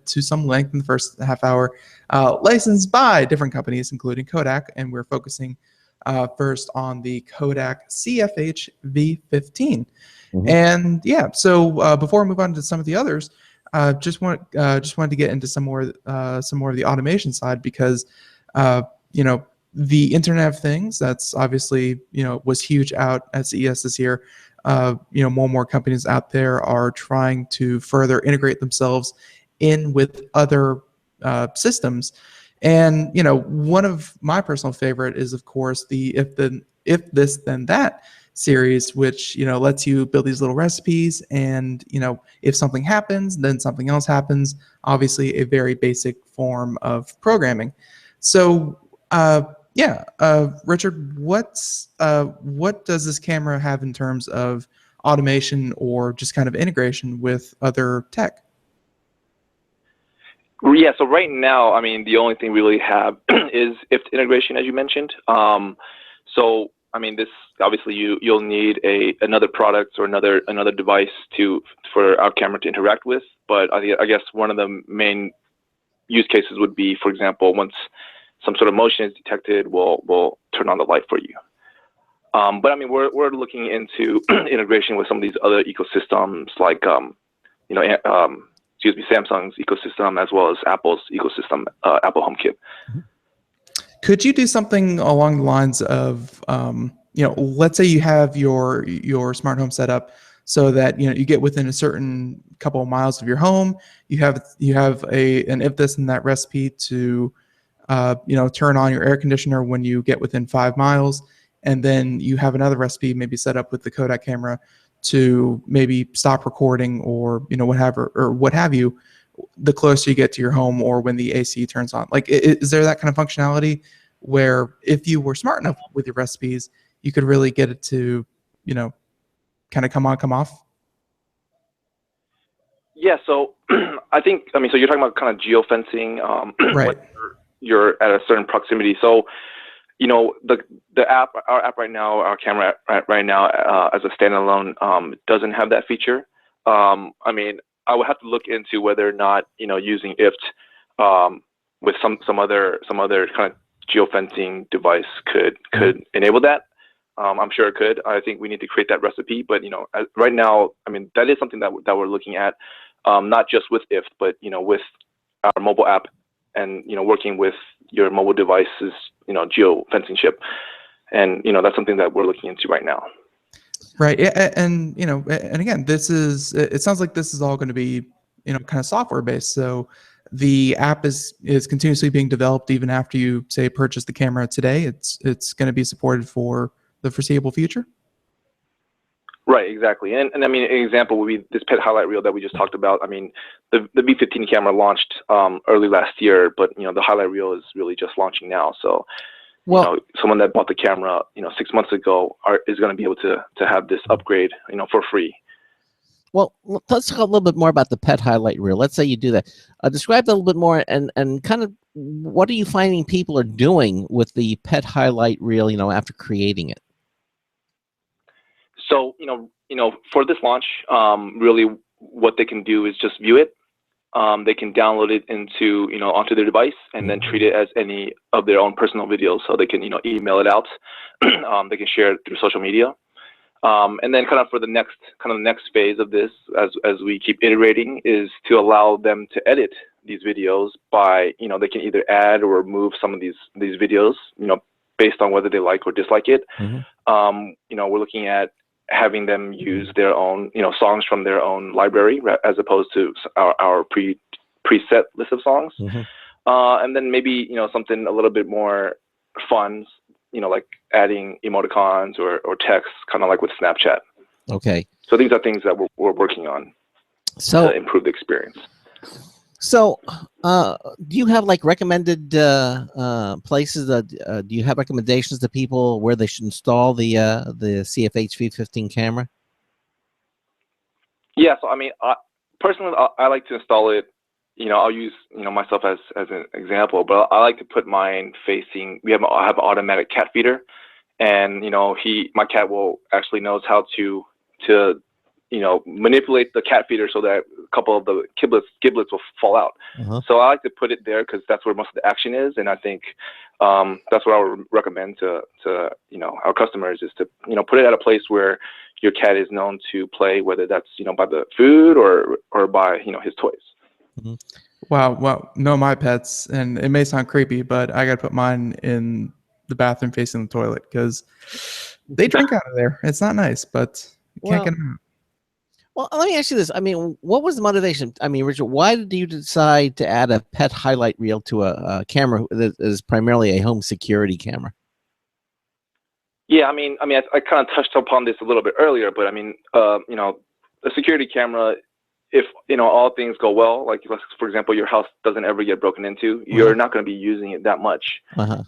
to some length in the first half hour, licensed by different companies, including Kodak. And we're focusing first on the Kodak CFH V15. And so before we move on to some of the others, just wanted to get into some more of the automation side, because the Internet of Things, that's obviously was huge out at CES this year. More and more companies out there are trying to further integrate themselves in with other systems. And one of my personal favorite is, of course, the If This Then That series, which lets you build these little recipes, and if something happens, then something else happens. Obviously, a very basic form of programming. So, Richard, what does this camera have in terms of automation or just kind of integration with other tech? Yeah, so right now, the only thing we really have is IFT integration, as you mentioned. So, this obviously you'll need another product or another device for our camera to interact with. But I guess one of the main use cases would be, for example, once some sort of motion is detected, we'll turn on the light for you. But we're looking into integration with some of these other ecosystems, like Samsung's ecosystem, as well as Apple's ecosystem, Apple HomeKit. Could you do something along the lines of, let's say you have your smart home set up so that you get within a certain couple of miles of your home, you have an if this and that recipe to turn on your air conditioner when you get within 5 miles, and then you have another recipe maybe set up with the Kodak camera to maybe stop recording or what have you, the closer you get to your home or when the AC turns on. Like, is there that kind of functionality where if you were smart enough with your recipes, you could really get it to kind of come on, come off? Yeah, so I think, so you're talking about kind of geofencing, right? You're at a certain proximity. So, the app, our app right now, our camera right now, as a standalone, doesn't have that feature. I would have to look into whether or not using IFT with some other kind of geofencing device could enable that. I'm sure it could. I think we need to create that recipe, but right now, that is something that we're looking at, not just with IFT, but with our mobile app, and working with your mobile device's geofencing chip, and that's something that we're looking into right now. Right, and again, it sounds like this is all going to be kind of software based. So the app is continuously being developed even after you say purchase the camera today. It's going to be supported for the foreseeable future. Right, exactly. And an example would be this pet highlight reel that we just talked about. The V15 camera launched early last year, but the highlight reel is really just launching now. So, someone that bought the camera 6 months ago is going to be able to have this upgrade for free. Well, let's talk a little bit more about the pet highlight reel. Let's say you do that. Describe that a little bit more, and kind of what are you finding people are doing with the pet highlight reel, after creating it? So, for this launch, really what they can do is just view it. They can download it onto their device and then treat it as any of their own personal videos. So they can, email it out. They can share it through social media. And then kind of for the next phase of this, as we keep iterating, is to allow them to edit these videos by, they can either add or remove some of these videos, based on whether they like or dislike it. We're looking at having them use their own, songs from their own library as opposed to our preset list of songs. And then maybe, something a little bit more fun like adding emoticons or text, kind of like with Snapchat. Okay. So these are things that we're working on So to improve the experience. So, do you have like recommended places? Do you have recommendations to people where they should install the CFH V15 camera? Yeah, so I mean, personally, I like to install it. I'll use myself as an example, but I like to put mine facing. I have an automatic cat feeder, and my cat will actually knows how to manipulate the cat feeder so that a couple of the giblets will fall out. So I like to put it there because that's where most of the action is, and I think that's what I would recommend to our customers is to put it at a place where your cat is known to play, whether that's by the food or by his toys. Wow. Well, no, my pets, and it may sound creepy, but I got to put mine in the bathroom facing the toilet because they drink out of there. It's not nice, but you can't get them out. Well, let me ask you this. I mean, what was the motivation? I mean, Richard, why did you decide to add a pet highlight reel to a camera that is primarily a home security camera? Yeah, I mean, I kind of touched upon this a little bit earlier, but I mean, a security camera, if all things go well, like for example, your house doesn't ever get broken into, you're not going to be using it that much.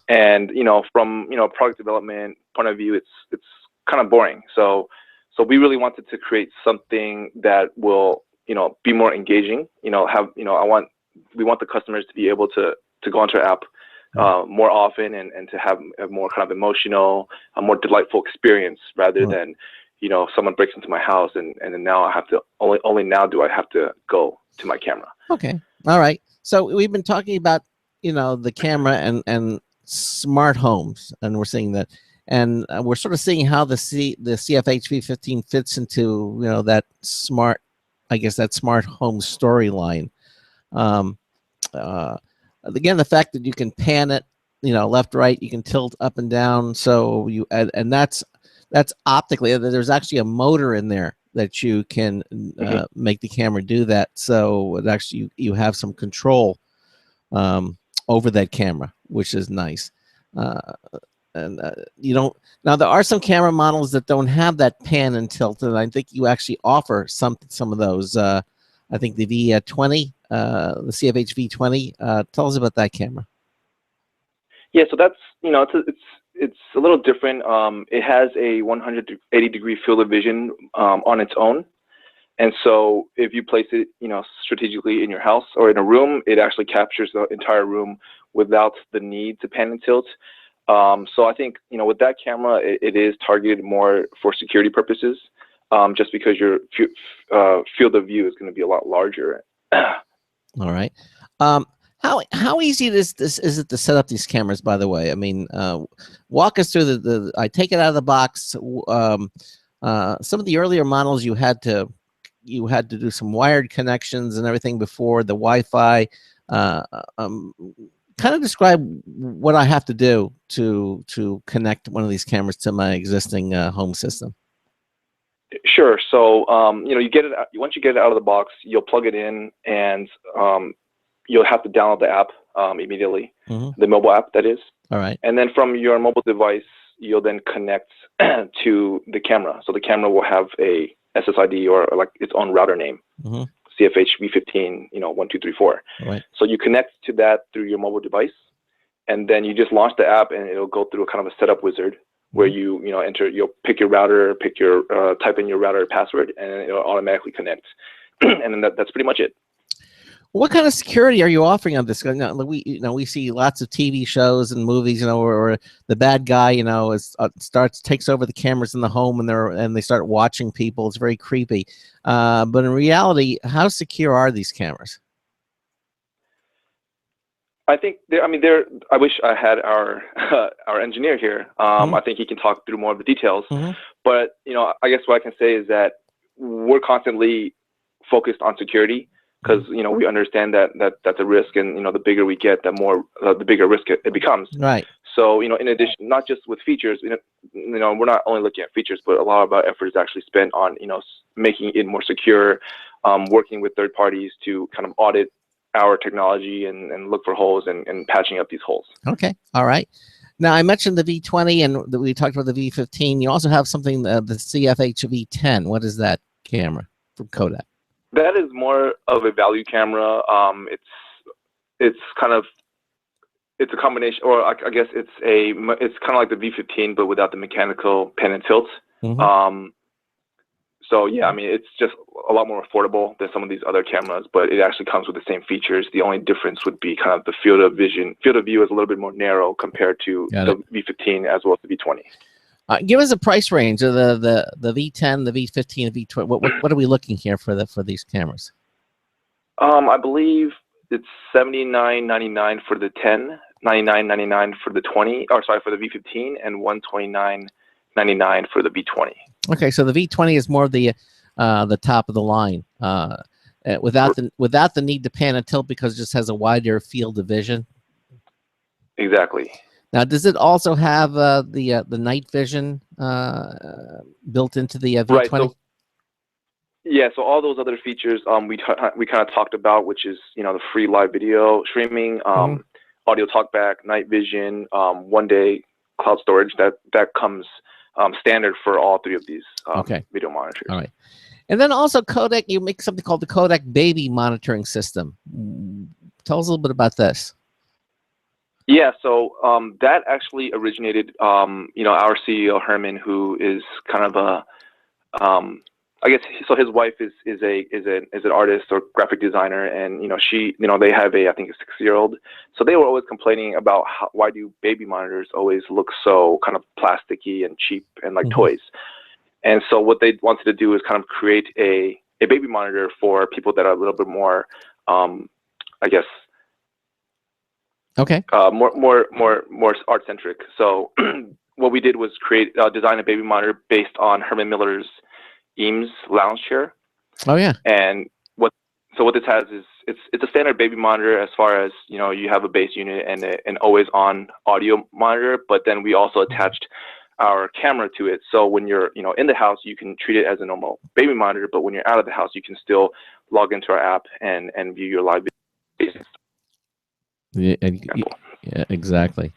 And from product development point of view, it's kind of boring. So we really wanted to create something that will be more engaging. We want the customers to be able to go onto our app more often and to have a more kind of emotional, a more delightful experience rather than someone breaks into my house and then now I have to only now do I have to go to my camera. Okay. All right. So we've been talking about the camera and smart homes, and we're seeing that, and we're sort of seeing how the CFH V15 fits into that smart, I guess, that smart home storyline. Again, the fact that you can pan it, left, right, you can tilt up and down. So and that's optically, there's actually a motor in there that you can make the camera do that. So it actually, you have some control over that camera, which is nice. And now there are some camera models that don't have that pan and tilt, and I think you actually offer some of those. I think the V20, the CFH V20. Tell us about that camera. Yeah, so that's it's a little different. It has a 180-degree field of vision on its own, and so if you place it strategically in your house or in a room, it actually captures the entire room without the need to pan and tilt. So I think with that camera, it is targeted more for security purposes, just because your field of view is going to be a lot larger. All right. How easy is it to set up these cameras, by the way? I mean, walk us through I take it out of the box. Some of the earlier models you had to do some wired connections and everything before the Wi-Fi. Kind of describe what I have to do to connect one of these cameras to my existing home system. Sure. So you get it once you get it out of the box, you'll plug it in, and you'll have to download the app immediately, the mobile app, that is. All right. And then from your mobile device, you'll then connect to the camera. So the camera will have a SSID or like its own router name. CFH V15, 1234. Right. So you connect to that through your mobile device, and then you just launch the app, and it'll go through a kind of a setup wizard where you'll pick your router, type in your router password, and it'll automatically connect. And then that's pretty much it. What kind of security are you offering on this? We see lots of TV shows and movies, where the bad guy, takes over the cameras in the home and they start watching people. It's very creepy. But in reality, how secure are these cameras? I think I wish I had our engineer here. I think he can talk through more of the details. But I guess what I can say is that we're constantly focused on security, because we understand that that's a risk, and the bigger we get, the bigger risk it becomes. Right. So in addition, not just with features, we're not only looking at features, but a lot of our effort is actually spent on making it more secure, working with third parties to kind of audit our technology and look for holes and patching up these holes. Okay. All right. Now, I mentioned the V20 and we talked about the V15. You also have something, the CFH V10. What is that camera from Kodak? That is more of a value camera. It's kind of, it's a combination, or I guess it's kind of like the V15, but without the mechanical pen and tilt. Mhm. So yeah, I mean, it's just a lot more affordable than some of these other cameras, but it actually comes with the same features. The only difference would be kind of the field of view is a little bit more narrow compared to the V15 as well as the V20. Give us a price range of the V10, the V15, the V20. What are we looking here for these cameras? I believe it's $79.99 for the 10, $99.99 for the 20, or sorry, for the V15, and $129.99 for the V20. Okay, so the V20 is more of the top of the line, without the need to pan and tilt because it just has a wider field of vision. Exactly. Now, does it also have the night vision built into the V20? Right. So, yeah. So all those other features we kind of talked about, which is the free live video streaming, audio talkback, night vision, 1-day cloud storage. That comes standard for all three of these video monitors. All right. And then also Kodak, you make something called the Kodak Baby Monitoring System. Tell us a little bit about this. Yeah, so that actually originated, our CEO Herman, who is kind of I guess so. His wife is an artist or graphic designer, and they have I think a 6-year-old. So they were always complaining about why do baby monitors always look so kind of plasticky and cheap and like toys. And so what they wanted to do is kind of create a baby monitor for people that are a little bit more, I guess. Okay. More art centric. So what we did was design a baby monitor based on Herman Miller's Eames lounge chair. Oh yeah. And what this has is it's a standard baby monitor as far as you have a base unit and an always on audio monitor, but then we also attached our camera to it. So when you're in the house, you can treat it as a normal baby monitor, but when you're out of the house, you can still log into our app and view your live videos. Yeah, exactly.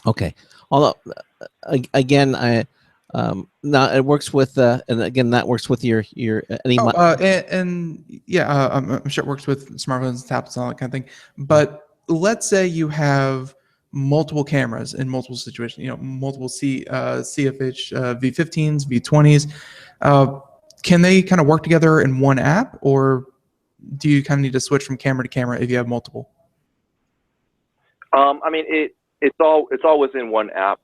Okay. Although again, now it works with and again that works with your any. I'm sure it works with smartphones, tablets, and all that kind of thing. But let's say you have multiple cameras in multiple situations. Multiple CFH V15s, V20s. Can they kind of work together in one app, or do you kind of need to switch from camera to camera if you have multiple? I mean, it's all within one app,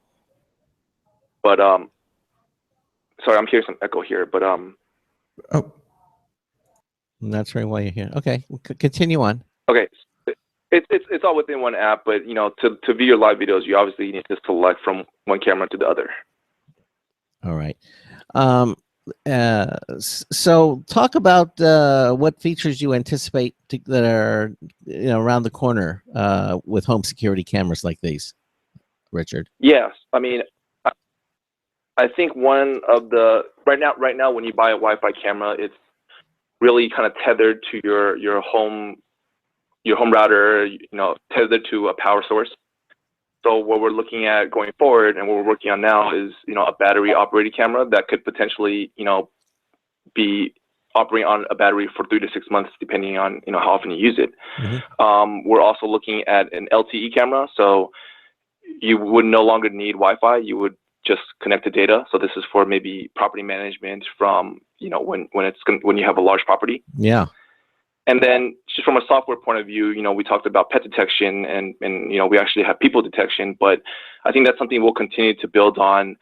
but sorry, I'm hearing some echo here, but oh, that's right. Why you're here? Okay, continue on. Okay, it's all within one app, but to view your live videos, you obviously need to select from one camera to the other. All right. So talk about what features you anticipate that are around the corner with home security cameras like these, Richard. Yes, I mean, I think one of the right now when you buy a Wi-Fi camera, it's really kind of tethered to your home router, tethered to a power source. So what we're looking at going forward and what we're working on now is, a battery operated camera that could potentially, be operating on a battery for 3 to 6 months, depending on, how often you use it. We're also looking at an LTE camera. So you would no longer need Wi-Fi. You would just connect to data. So this is for maybe property management from, when you have a large property. Yeah. And then just from a software point of view, we talked about pet detection and we actually have people detection, but I think that's something we'll continue to build on,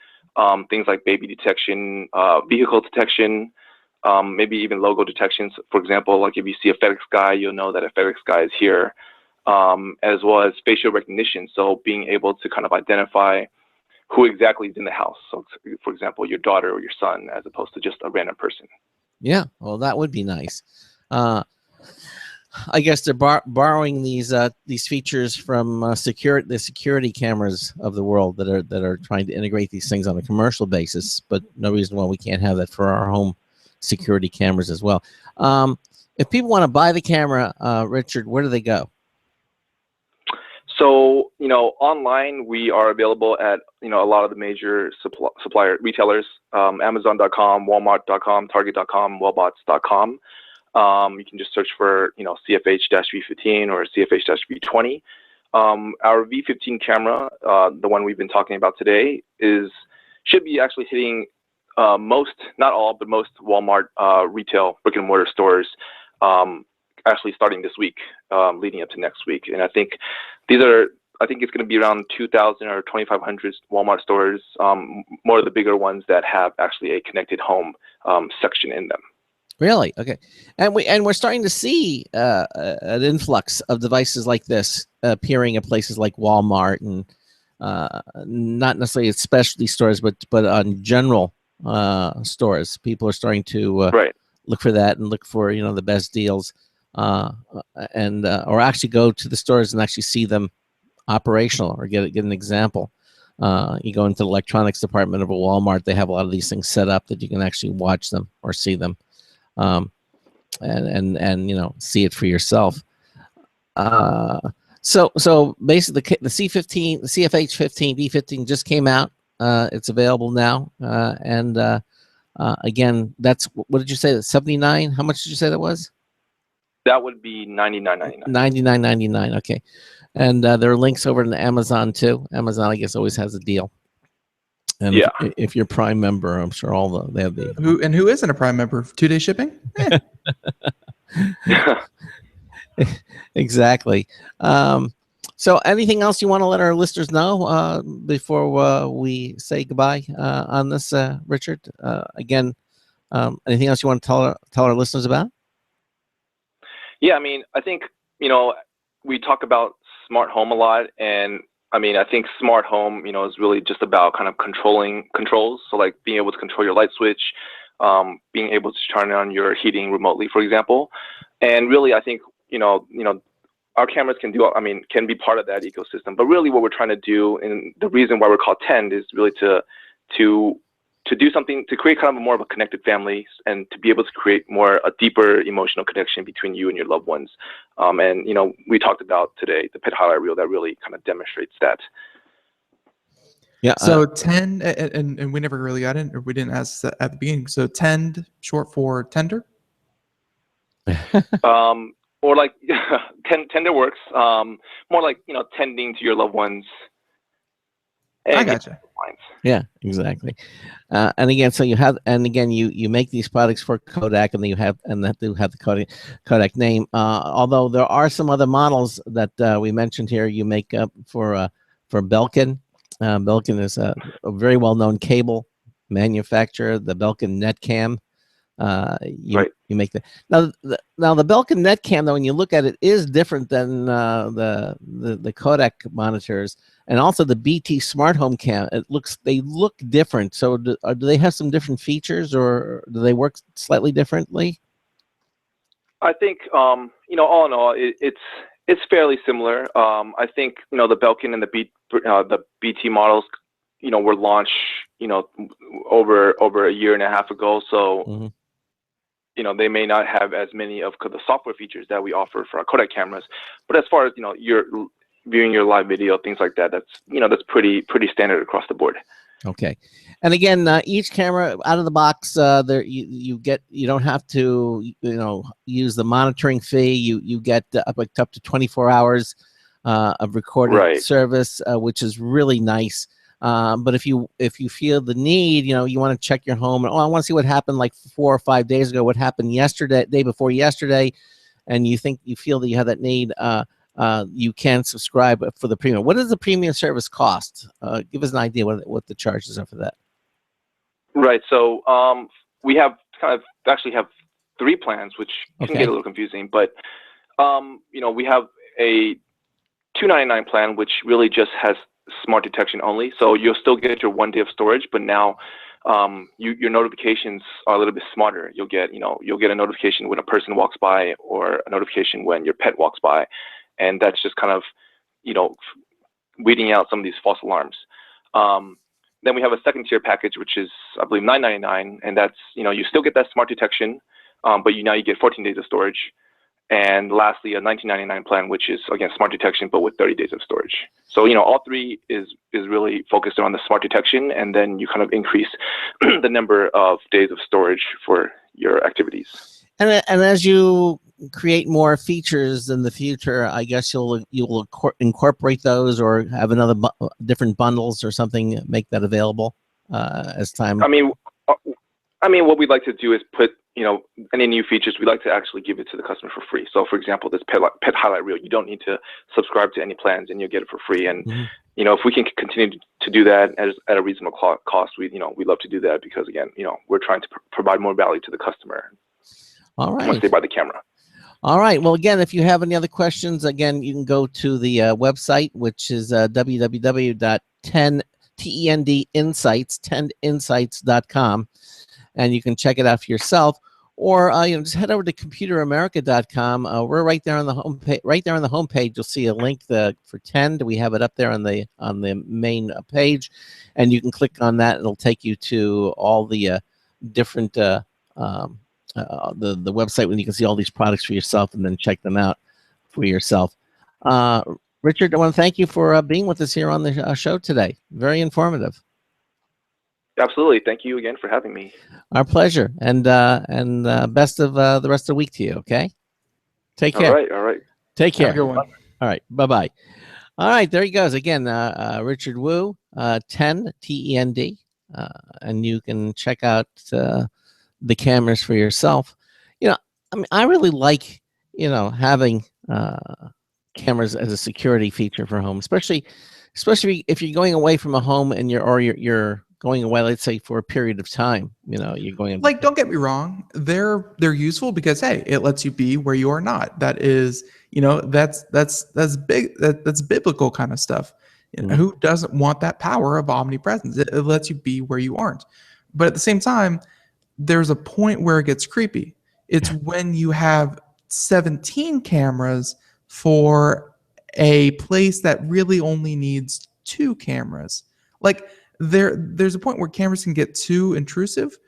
things like baby detection, vehicle detection, maybe even logo detections. For example, like if you see a FedEx guy, you'll know that a FedEx guy is here, as well as facial recognition. So being able to kind of identify who exactly is in the house. So for example, your daughter or your son, as opposed to just a random person. Yeah, well, that would be nice. I guess they're borrowing these features from the security cameras of the world that are trying to integrate these things on a commercial basis, but no reason why we can't have that for our home security cameras as well. If people want to buy the camera, Richard, where do they go? So, online we are available at, a lot of the major supplier retailers, Amazon.com, Walmart.com, Target.com, Wellbots.com. You can just search for, CFH-V15 or CFH-V20. Our V15 camera, the one we've been talking about today, should be actually hitting most, not all, but most Walmart retail brick and mortar stores actually starting this week, leading up to next week. And I think it's going to be around 2,000 or 2,500 Walmart stores, more of the bigger ones that have actually a connected home section in them. Really? Okay. And we're starting to see an influx of devices like this appearing at places like Walmart and not necessarily at specialty stores, but on general stores. People are starting to look for that and look for the best deals, or actually go to the stores and actually see them operational or get an example. You go into the electronics department of a Walmart, they have a lot of these things set up that you can actually watch them or see them. And see it for yourself. So basically the C15, the CFH-15, V15 just came out. It's available now. Again, that's, what did you say? 79? How much did you say that was? That would be $99.99. $99.99. Okay. And there are links over to Amazon too. Amazon, I guess, always has a deal. And if you're a Prime member, I'm sure they have the who isn't a Prime member? 2-day shipping? Exactly. So anything else you want to let our listeners know before we say goodbye on this, Richard? Again, anything else you want to tell our listeners about? Yeah, I mean, I think, we talk about smart home a lot, and I think smart home, is really just about kind of controls. So like being able to control your light switch, being able to turn on your heating remotely, for example. And really, I think, our cameras can be part of that ecosystem. But really what we're trying to do, and the reason why we're called Tend, is really to do something, to create kind of more of a connected family, and to be able to create a deeper emotional connection between you and your loved ones. And we talked about today the pet highlight reel that really kind of demonstrates that. Yeah. So Tend, and we never really got in, or we didn't ask at the beginning. So Tend, short for tender. Or like tender works. More like tending to your loved ones. I gotcha. Yeah, exactly. And again, so you make these products for Kodak, and that do have the Kodak name. Although there are some other models that we mentioned here. You make for Belkin. Belkin is a very well-known cable manufacturer. The Belkin Netcam. You make that now the Belkin Netcam, though, when you look at it, is different than the Kodak monitors, and also the BT Smart Home Cam. They look different. So do they have some different features, or do they work slightly differently? I think all in all, it's fairly similar. I think the Belkin and the BT models were launched over a year and a half ago. So. Mm-hmm. They may not have as many of the software features that we offer for our Kodak cameras, but as far as you're viewing your live video, things like that, that's pretty standard across the board. Okay, and again, each camera out of the box, you don't have to use the monitoring fee. You get up to 24 hours of recorded service, which is really nice. But if you feel the need, you want to check your home, and I want to see what happened like 4 or 5 days ago, what happened day before yesterday, and you feel that you have that need, you can subscribe for the premium. What does the premium service cost? Give us an idea what the charges are for that. Right. So we have actually have 3 plans, which can get a little confusing, but we have a $299 plan, which really just has smart detection only. So you'll still get your 1 day of storage, but now your notifications are a little bit smarter. You'll get a notification when a person walks by, or a notification when your pet walks by, and that's just kind of weeding out some of these false alarms. Then we have a 2nd tier package, which is, I believe, $999, and that's you still get that smart detection, but now you get 14 days of storage. And lastly, a $19.99 plan, which is again smart detection, but with 30 days of storage. So all three is really focused on the smart detection, and then you kind of increase the number of days of storage for your activities. And as you create more features in the future, I guess you'll incorporate those, or have another different bundles or something, make that available as time. I mean, what we'd like to do is put any new features. We'd like to actually give it to the customer for free. So, for example, this pet highlight reel, you don't need to subscribe to any plans, and you'll get it for free. And if we can continue to do that at a reasonable cost, we'd love to do that, because again, we're trying to provide more value to the customer. All right. Once they buy the camera. All right. Well, again, if you have any other questions, again, you can go to the website, which is www.10insights.com, and you can check it out for yourself. Or just head over to computeramerica.com. We're right there on the homepage. Right there on the homepage, you'll see a link for 10. We have it up there on the main page, and you can click on that. It'll take you to all the different the website when you can see all these products for yourself, and then check them out for yourself. Richard, I want to thank you for being with us here on the show today. Very informative. Absolutely. Thank you again for having me. Our pleasure. And best of the rest of the week to you, okay? Take care. All right. Take care. Have a good one. All right. Bye-bye. All right. There he goes. Again, Richard Wu, 10, T-E-N-D. And you can check out the cameras for yourself. I really like, having cameras as a security feature for home, especially if you're going away from a home and you're going away, let's say, for a period of time. You're going don't get me wrong, they're useful because, hey, it lets you be where you are not. That is, that's big. That's biblical kind of stuff. Who doesn't want that power of omnipresence? It lets you be where you aren't. But at the same time, there's a point where it gets creepy. It's when you have 17 cameras for a place that really only needs 2 cameras. There's a point where cameras can get too intrusive,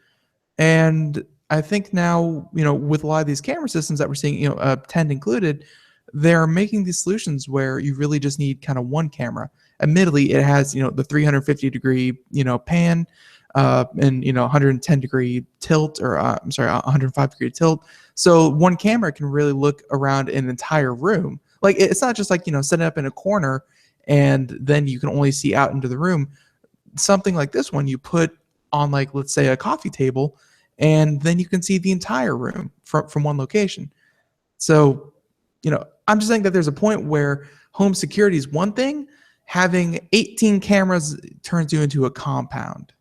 and I think now, with a lot of these camera systems that we're seeing, 10 included, they're making these solutions where you really just need kind of one camera. Admittedly, it has the 350-degree pan, and 110-degree tilt, or 105-degree tilt. So one camera can really look around an entire room. It's not just setting up in a corner and then you can only see out into the room. Something like this one you put on, let's say, a coffee table, and then you can see the entire room from one location. So, I'm just saying that there's a point where home security is one thing. Having 18 cameras turns you into a compound.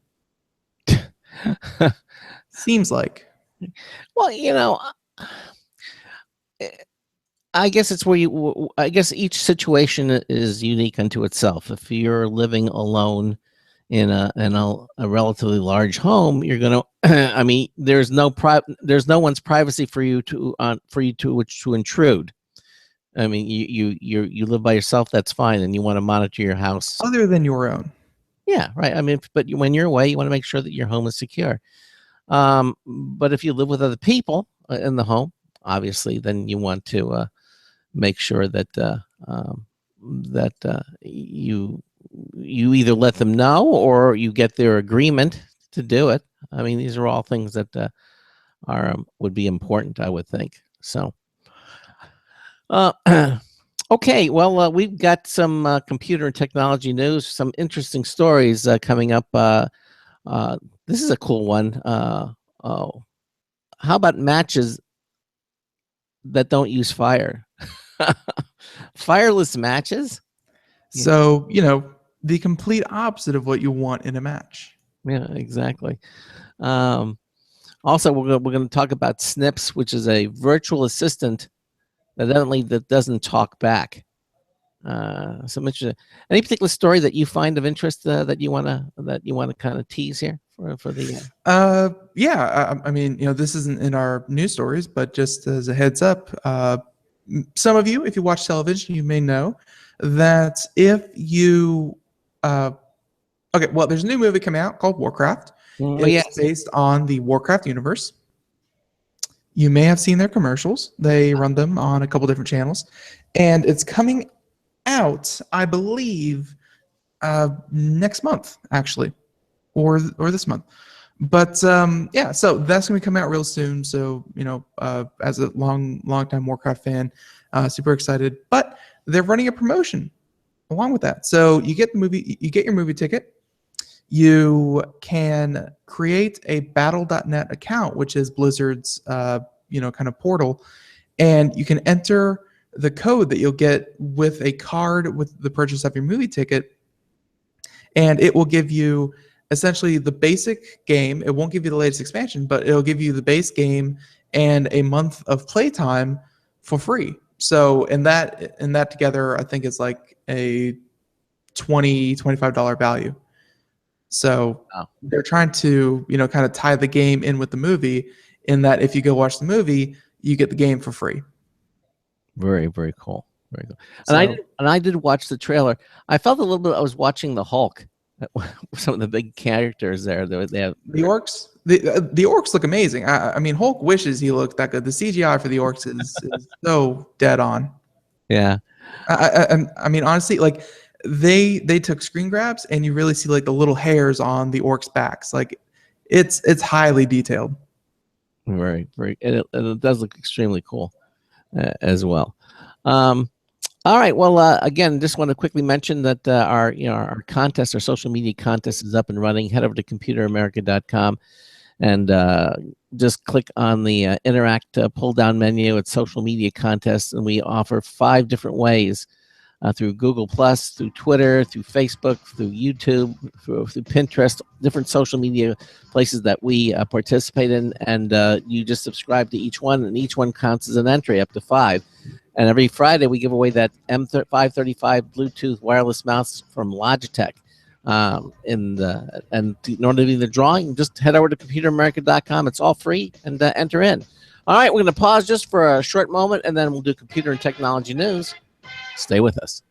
Seems like. Well, I guess it's where I guess each situation is unique unto itself. If you're living alone in a relatively large home, you're gonna. I mean, there's no one's privacy for you to intrude. I mean, you live by yourself. That's fine, and you want to monitor your house other than your own. Yeah, right. I mean, but when you're away, you want to make sure that your home is secure. But if you live with other people in the home, obviously, then you want to make sure that you either let them know or you get their agreement to do it. I mean, these are all things that would be important, I would think. So, okay. Well, we've got some computer and technology news, some interesting stories coming up. This is a cool one. How about matches that don't use fire? Fireless matches? So, the complete opposite of what you want in a match. Yeah, exactly. Also, we're going to talk about Snips, which is a virtual assistant that doesn't talk back. Some interesting. Any particular story that you find of interest that you want to kind of tease here for the? Yeah, I mean, this isn't in our news stories, but just as a heads up, some of you, if you watch television, you may know that if you okay, well, there's a new movie coming out called Warcraft. It's based on the Warcraft universe. You may have seen their commercials. They run them on a couple different channels, and it's coming out, I believe, next month, actually, or this month. But yeah, so that's gonna be coming out real soon. So as a long-time Warcraft fan, super excited. But they're running a promotion along with that. So you get your movie ticket. You can create a Battle.net account, which is Blizzard's kind of portal, and you can enter the code that you'll get with a card with the purchase of your movie ticket, and it will give you essentially the basic game. It won't give you the latest expansion, but it'll give you the base game and a month of playtime for free. So in that together, I think is like a $25 value. So they're trying to kind of tie the game in with the movie, in that if you go watch the movie, you get the game for free. Very, very cool. Very cool. So, And I did watch the trailer. I felt a little bit. I was watching the Hulk. Some of the big characters there. They have the orcs. The orcs look amazing. I mean, Hulk wishes he looked that good. The CGI for the orcs is so dead on. Yeah. I mean, honestly, like they took screen grabs, and you really see like the little hairs on the orcs' backs. Like it's highly detailed. Very, very. And it does look extremely cool as well. All right. Well, again, just want to quickly mention that our contest, our social media contest, is up and running. Head over to computeramerica.com and just click on the interact pull-down menu. It's social media contest, and we offer 5 different ways through Google+, through Twitter, through Facebook, through YouTube, through Pinterest, different social media places that we participate in, and you just subscribe to each one, and each one counts as an entry up to 5. And every Friday, we give away that M535 Bluetooth wireless mouse from Logitech. And in order to do the drawing, just head over to computeramerica.com. It's all free, and enter in. All right, we're going to pause just for a short moment, and then we'll do computer and technology news. Stay with us.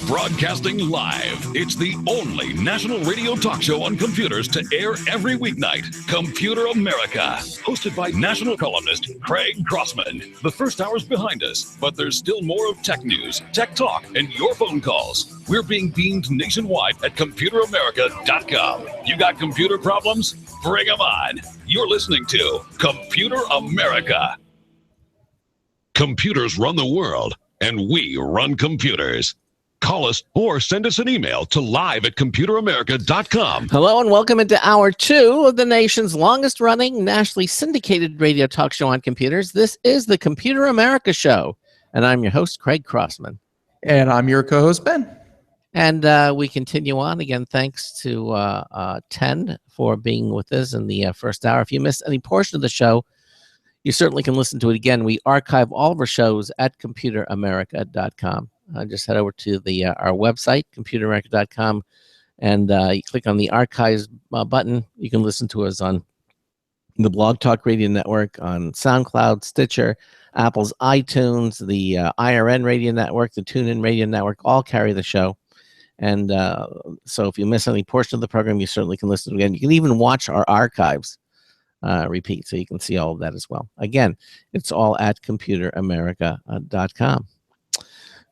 Broadcasting live, it's the only national radio talk show on computers to air every weeknight. Computer America, hosted by national columnist Craig Crossman. The first hour's behind us, but there's still more of tech news, tech talk, and your phone calls. We're being beamed nationwide at computeramerica.com. You got computer problems? Bring them on. You're listening to Computer America. Computers run the world, and we run computers. Call us or send us an email to live@computeramerica.com. Hello and welcome into Hour 2 of the nation's longest running, nationally syndicated radio talk show on computers. This is the Computer America Show, and I'm your host, Craig Crossman. And I'm your co-host, Ben. And we continue on. Again, thanks to Ten for being with us in the first hour. If you missed any portion of the show, you certainly can listen to it again. We archive all of our shows at computeramerica.com. Just head over to our website, computeramerica.com, and you click on the archives button. You can listen to us on the Blog Talk Radio Network, on SoundCloud, Stitcher, Apple's iTunes, the IRN Radio Network, the TuneIn Radio Network, all carry the show. And so if you miss any portion of the program, you certainly can listen to it again. You can even watch our archives repeat, so you can see all of that as well. Again, it's all at computeramerica.com.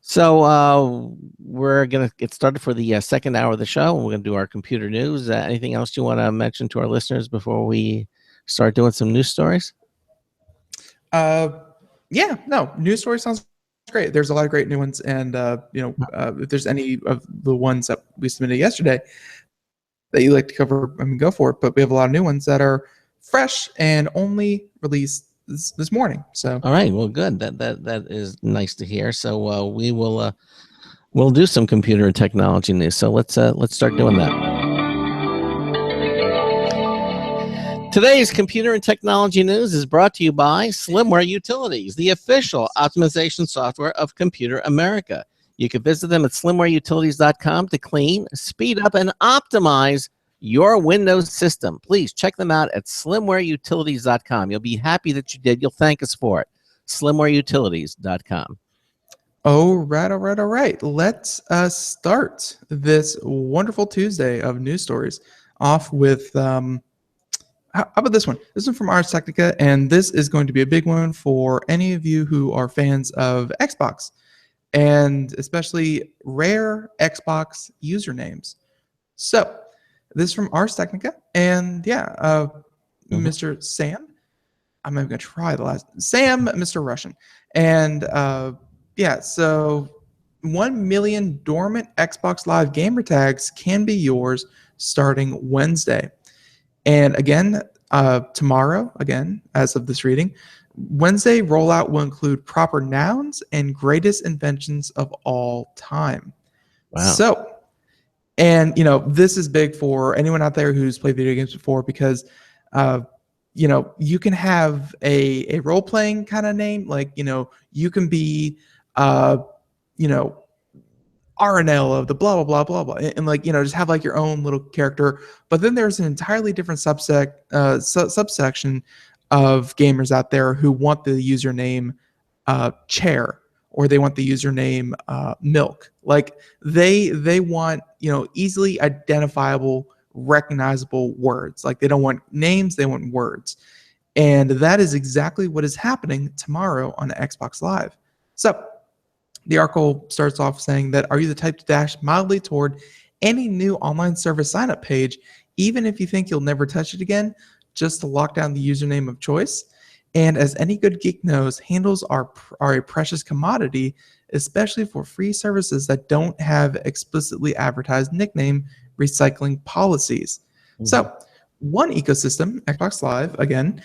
So we're going to get started for the second hour of the show, and we're going to do our computer news. Anything else you want to mention to our listeners before we start doing some news stories? Yeah, no, news story sounds great. There's a lot of great new ones, and if there's any of the ones that we submitted yesterday that you'd like to cover, I mean, go for it. But we have a lot of new ones that are fresh and only released this morning. So all right, well, good. That is nice to hear. So we will we'll do some computer and technology news. So let's start doing that. Today's computer and technology news is brought to you by Slimware Utilities, the official optimization software of Computer America. You can visit them at slimwareutilities.com to clean, speed up, and optimize your Windows system. Please check them out at slimwareutilities.com. You'll be happy that you did. You'll thank us for it. slimwareutilities.com. All right. Let's start this wonderful Tuesday of news stories off with how about this one? This one from Ars Technica, and this is going to be a big one for any of you who are fans of Xbox, and especially rare Xbox usernames. So this is from Ars Technica, and yeah, Mr. Sam, I'm not even gonna try the last Sam, Mr. Russian, and yeah, so 1 million dormant Xbox Live gamer tags can be yours starting Wednesday. And again, tomorrow, again, as of this reading, Wednesday rollout will include proper nouns and greatest inventions of all time. Wow. So, and, you know, this is big for anyone out there who's played video games before because, you know, you can have a role-playing kind of name. Like, you know, you can be, you know, RNL of the blah, blah, blah, blah, blah. And like, you know, just have like your own little character. But then there's an entirely different subsection of gamers out there who want the username chair, or they want the username milk. Like they want, you know, easily identifiable, recognizable words. Like they don't want names, they want words. And that is exactly what is happening tomorrow on Xbox Live. So the article starts off saying that, are you the type to dash mildly toward any new online service sign-up page, even if you think you'll never touch it again, just to lock down the username of choice? And as any good geek knows, handles are a precious commodity, especially for free services that don't have explicitly advertised nickname recycling policies. Mm-hmm. So one ecosystem, Xbox Live, again,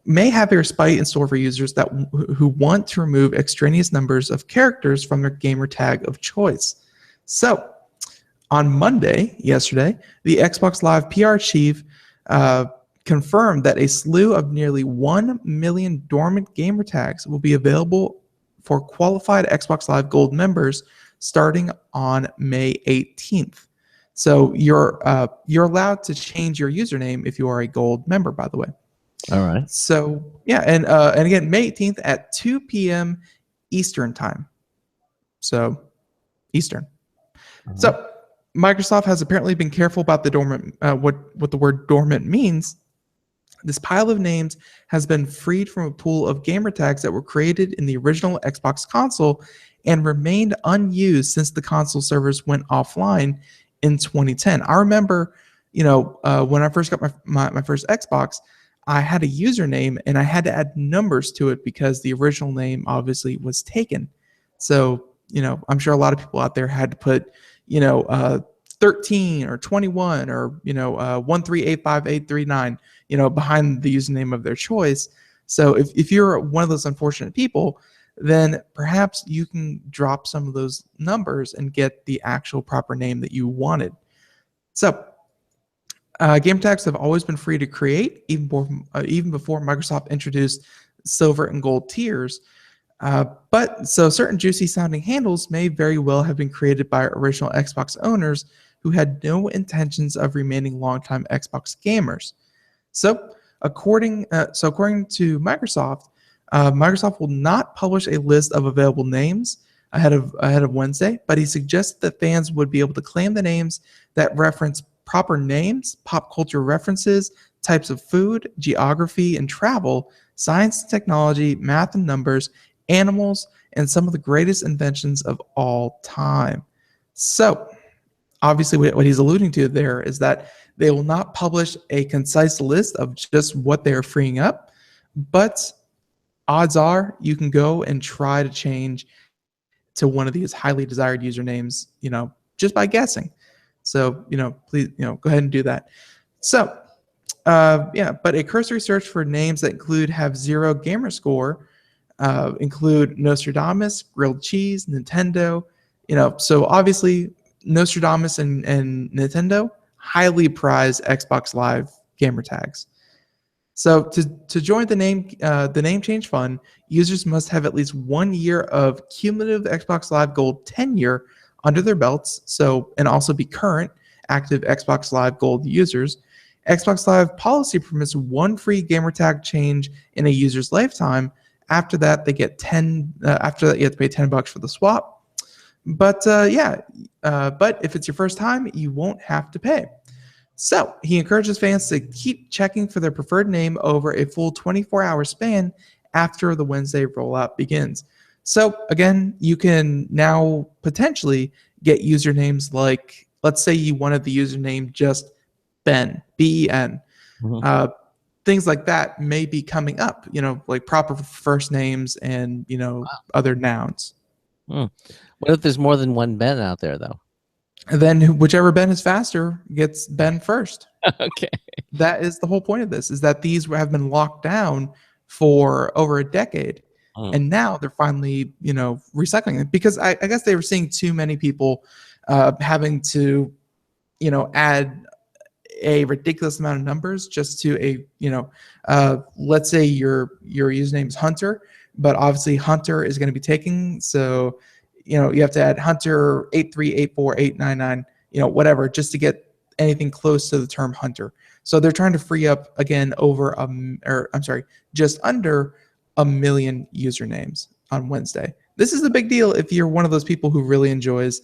may have a respite in store for users that who want to remove extraneous numbers of characters from their gamer tag of choice. So, on Monday, yesterday, the Xbox Live PR chief confirmed that a slew of nearly 1 million dormant gamer tags will be available for qualified Xbox Live Gold members starting on May 18th. So you're allowed to change your username if you are a Gold member, by the way. All right. So yeah, and again, May 18th at 2 p.m. Eastern time. So Eastern. Mm-hmm. So Microsoft has apparently been careful about the dormant, what the word dormant means. This pile of names has been freed from a pool of gamer tags that were created in the original Xbox console and remained unused since the console servers went offline in 2010. I remember, you know, when I first got my first Xbox, I had a username and I had to add numbers to it because the original name obviously was taken. So, you know, I'm sure a lot of people out there had to put, you know, 13 or 21 or, you know, 1385839, you know, behind the username of their choice. So if you're one of those unfortunate people, then perhaps you can drop some of those numbers and get the actual proper name that you wanted. So game tags have always been free to create, even before Microsoft introduced silver and gold tiers. But certain juicy sounding handles may very well have been created by original Xbox owners who had no intentions of remaining longtime Xbox gamers. So according to Microsoft, Microsoft will not publish a list of available names ahead of Wednesday, but he suggested that fans would be able to claim the names that reference proper names, pop culture references, types of food, geography and travel, science and technology, math and numbers, animals, and some of the greatest inventions of all time. So, obviously what he's alluding to there is that they will not publish a concise list of just what they're freeing up, but odds are you can go and try to change to one of these highly desired usernames, you know, just by guessing. So, you know, please, you know, go ahead and do that. So, yeah, but a cursory search for names that have 0 gamer score include Nostradamus, Grilled Cheese, Nintendo, you know, so obviously Nostradamus and Nintendo highly prize Xbox Live gamer tags. So to join the name change fund, users must have at least 1 year of cumulative Xbox Live Gold tenure under their belts, so, and also be current active Xbox Live Gold users. Xbox Live policy permits 1 free gamer tag change in a user's lifetime. After that, they get after that, you have to pay $10 for the swap. But but if it's your first time, you won't have to pay. So he encourages fans to keep checking for their preferred name over a full 24-hour span after the Wednesday rollout begins. So again, you can now potentially get usernames like, let's say you wanted the username just Ben, Ben. Mhm. Things like that may be coming up, like proper first names and, other nouns. Hmm. What if there's more than one Ben out there, though? And then whichever Ben is faster gets Ben first. Okay. That is the whole point of this, is that these have been locked down for over a decade. Mm. And now they're finally, recycling it, because I guess they were seeing too many people having to, add a ridiculous amount of numbers just to let's say your username is Hunter, but obviously Hunter is going to be taken. So, you have to add Hunter 8384899, whatever, just to get anything close to the term Hunter. So they're trying to free up again just under 1 million usernames on Wednesday. This is a big deal if you're one of those people who really enjoys,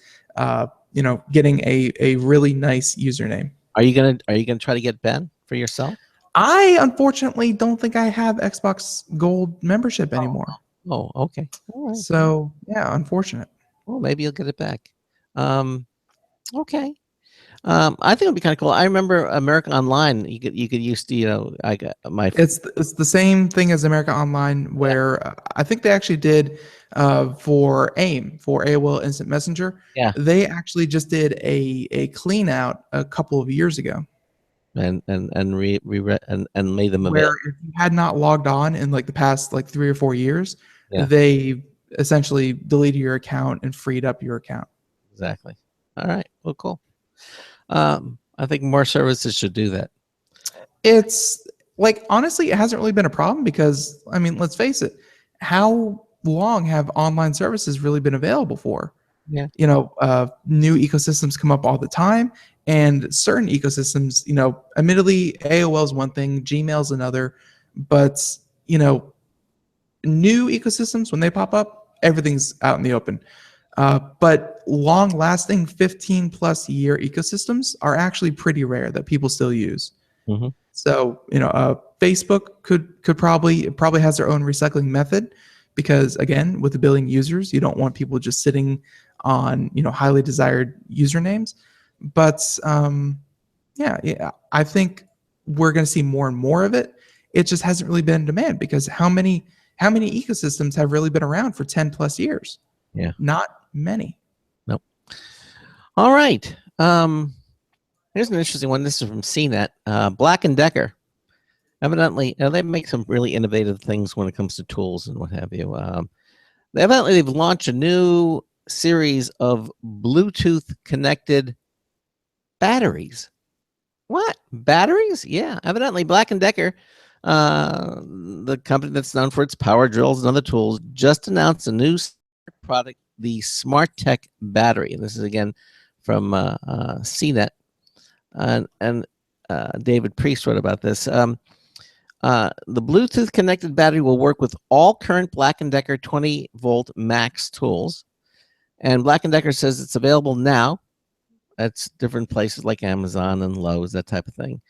getting a really nice username. Are you gonna try to get Ben for yourself? I unfortunately don't think I have Xbox Gold membership anymore. Oh, okay. All right. So yeah, unfortunate. Well, maybe you'll get it back. Okay. I think it'd be kind of cool. I remember America Online. You could use the I got my. It's the same thing as America Online, where I think they actually did for AIM, for AOL Instant Messenger. Yeah. They actually just did a clean out a couple of years ago. And made them Where available. if you had not logged on in like the past 3 or 4 years, Yeah. they essentially deleted your account and freed up your account. Exactly. All right. Well, cool. I think more services should do that. It's honestly, it hasn't really been a problem because, I mean, let's face it, how long have online services really been available for? Yeah. New ecosystems come up all the time, and certain ecosystems, admittedly, AOL is one thing, Gmail's another, but, new ecosystems, when they pop up, everything's out in the open. But long-lasting 15-plus year ecosystems are actually pretty rare that people still use. Mhm. So, Facebook could probably has their own recycling method, because again, with 1 billion users, you don't want people just sitting on highly desired usernames. But yeah, I think we're going to see more and more of it. It just hasn't really been in demand, because how many ecosystems have really been around for 10+ years? Yeah. Not many. Nope. All right. Here's an interesting one. This is from CNET. Black & Decker. Evidently, they make some really innovative things when it comes to tools and what have you. They've launched a new series of Bluetooth connected batteries. What? Batteries? Yeah. Evidently, Black & Decker, the company that's known for its power drills and other tools, just announced a new product, the SmartTech battery. And this is again from CNET, and David Priest wrote about this. The Bluetooth connected battery will work with all current Black & Decker 20-volt max tools, and Black & Decker says it's available now at different places like Amazon and Lowe's, that type of thing.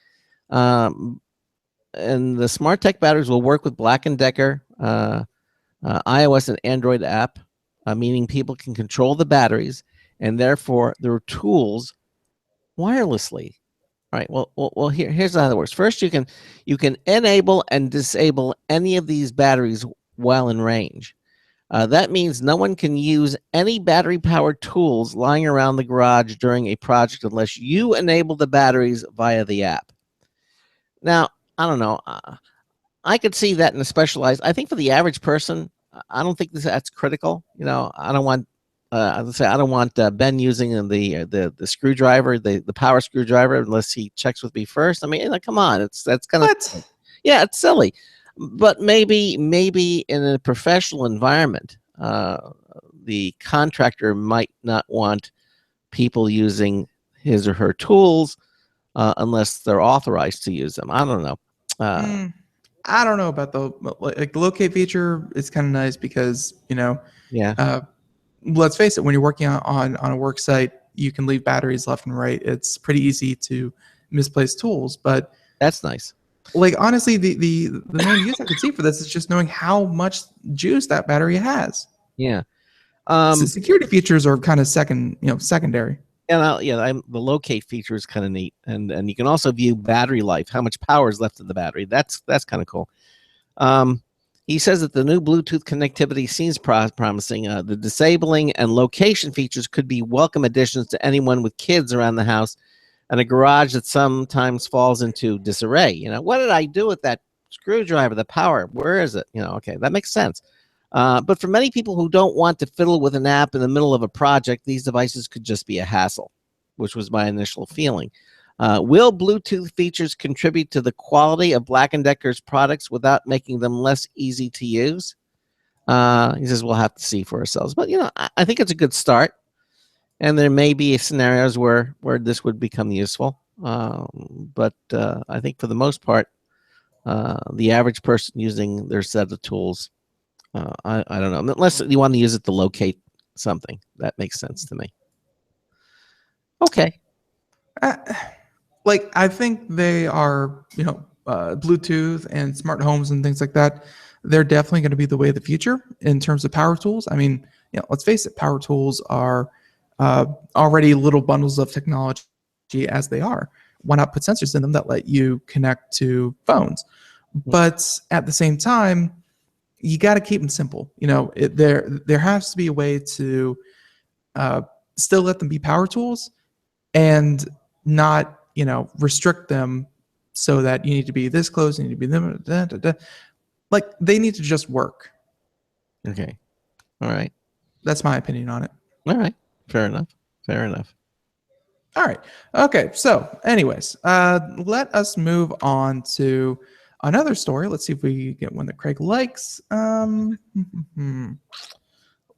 And the SmartTech batteries will work with Black & Decker iOS and Android app, meaning people can control the batteries and therefore their tools wirelessly. All right. Well. Here's how it works. First, you can enable and disable any of these batteries while in range. That means no one can use any battery-powered tools lying around the garage during a project unless you enable the batteries via the app. Now, I don't know. I could see that in a specialized. I think for the average person, I don't think that's critical. I don't want. I don't want Ben using the screwdriver, the power screwdriver, unless he checks with me first. I mean, come on, that's kind of, yeah, it's silly. But maybe in a professional environment, the contractor might not want people using his or her tools unless they're authorized to use them. I don't know. I don't know about the locate feature. It's kind of nice because yeah. Let's face it, when you're working on a work site, you can leave batteries left and right. It's pretty easy to misplaced tools. But That's nice. like honestly, the main use I could see for this is just knowing how much juice that battery has. Yeah. So security features are kind of secondary. And the locate feature is kind of neat, and you can also view battery life, how much power is left in the battery. That's kind of cool. He says that the new Bluetooth connectivity seems promising. The disabling and location features could be welcome additions to anyone with kids around the house, and a garage that sometimes falls into disarray. What did I do with that screwdriver? The power, where is it? Okay, that makes sense. But for many people who don't want to fiddle with an app in the middle of a project, these devices could just be a hassle, which was my initial feeling. Will Bluetooth features contribute to the quality of Black & Decker's products without making them less easy to use? He says we'll have to see for ourselves. But, I think it's a good start. And there may be scenarios where this would become useful. But I think for the most part, the average person using their set of tools, I don't know, unless you want to use it to locate something. That makes sense to me. Okay. I think they are, Bluetooth and smart homes and things like that. They're definitely going to be the way of the future in terms of power tools. I mean, let's face it, power tools are already little bundles of technology as they are. Why not put sensors in them that let you connect to phones? But at the same time, you got to keep them simple. There has to be a way to still let them be power tools and not, restrict them so that you need to be this close, you need to be them. Like they need to just work. Okay. All right. That's my opinion on it. All right. Fair enough. All right. Okay. So anyways, let us move on to another story. Let's see if we get one that Craig likes.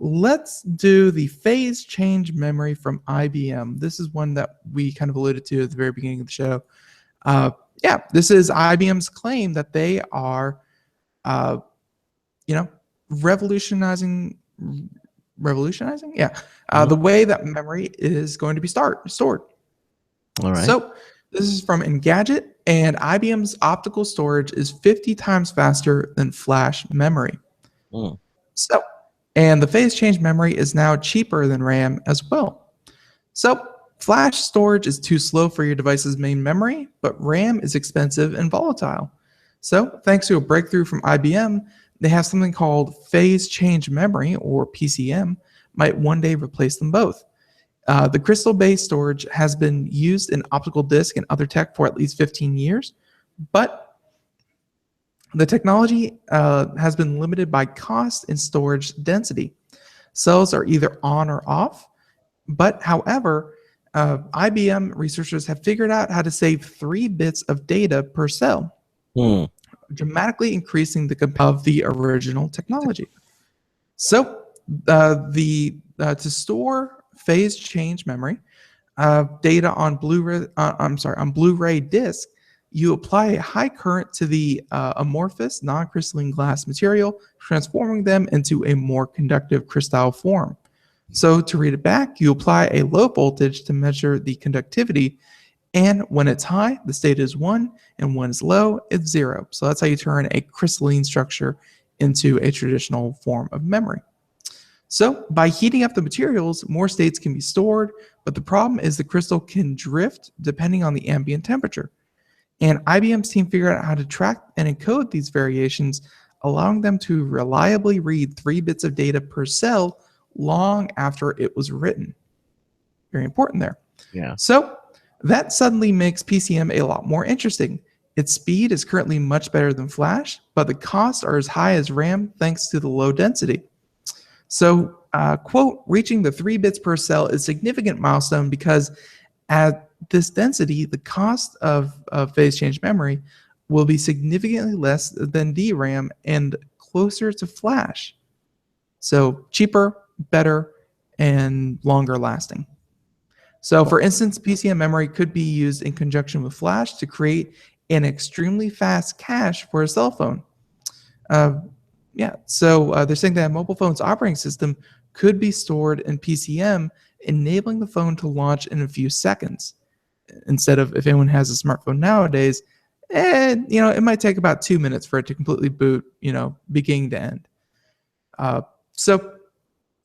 Let's do the phase change memory from IBM. This is one that we kind of alluded to at the very beginning of the show. This is IBM's claim that they are, revolutionizing. The way that memory is going to be stored. All right. So this is from Engadget, and IBM's optical storage is 50 times faster than flash memory. And the phase change memory is now cheaper than RAM as well. So flash storage is too slow for your device's main memory, but RAM is expensive and volatile. So thanks to a breakthrough from IBM, they have something called phase change memory, or PCM, might one day replace them both. The crystal-based storage has been used in optical disc and other tech for at least 15 years, but the technology has been limited by cost and storage density. Cells are either on or off, but however, IBM researchers have figured out how to save 3 bits of data per cell, dramatically increasing the capacity of the original technology. So to store phase change memory data on Blu-ray disc, you apply a high current to the amorphous non-crystalline glass material, transforming them into a more conductive crystal form. So to read it back, you apply a low voltage to measure the conductivity, and when it's high, the state is 1, and when it's low, it's 0. So that's how you turn a crystalline structure into a traditional form of memory. So by heating up the materials, more states can be stored, but the problem is the crystal can drift depending on the ambient temperature. And IBM's team figured out how to track and encode these variations, allowing them to reliably read 3 bits of data per cell long after it was written. Very important there. Yeah. So that suddenly makes PCM a lot more interesting. Its speed is currently much better than flash, but the costs are as high as RAM thanks to the low density. So, quote, reaching the 3 bits per cell is a significant milestone because at this density, the cost of phase change memory will be significantly less than DRAM and closer to flash. So cheaper, better, and longer lasting. So for instance, PCM memory could be used in conjunction with flash to create an extremely fast cache for a cell phone. So they're saying that a mobile phone's operating system could be stored in PCM, enabling the phone to launch in a few seconds. instead of if anyone has a smartphone nowadays, it might take about 2 minutes for it to completely boot, beginning to end. So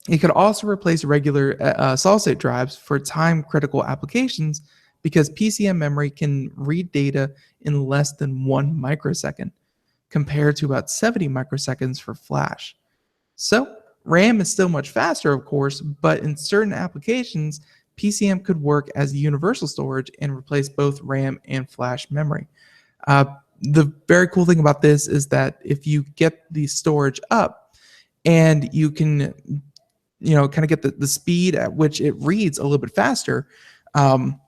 it could also replace regular solid-state drives for time-critical applications because PCM memory can read data in less than 1 microsecond, compared to about 70 microseconds for flash. So RAM is still much faster, of course, but in certain applications, PCM could work as universal storage and replace both RAM and flash memory. The very cool thing about this is that if you get the storage up and you can kind of get the speed at which it reads a little bit faster, not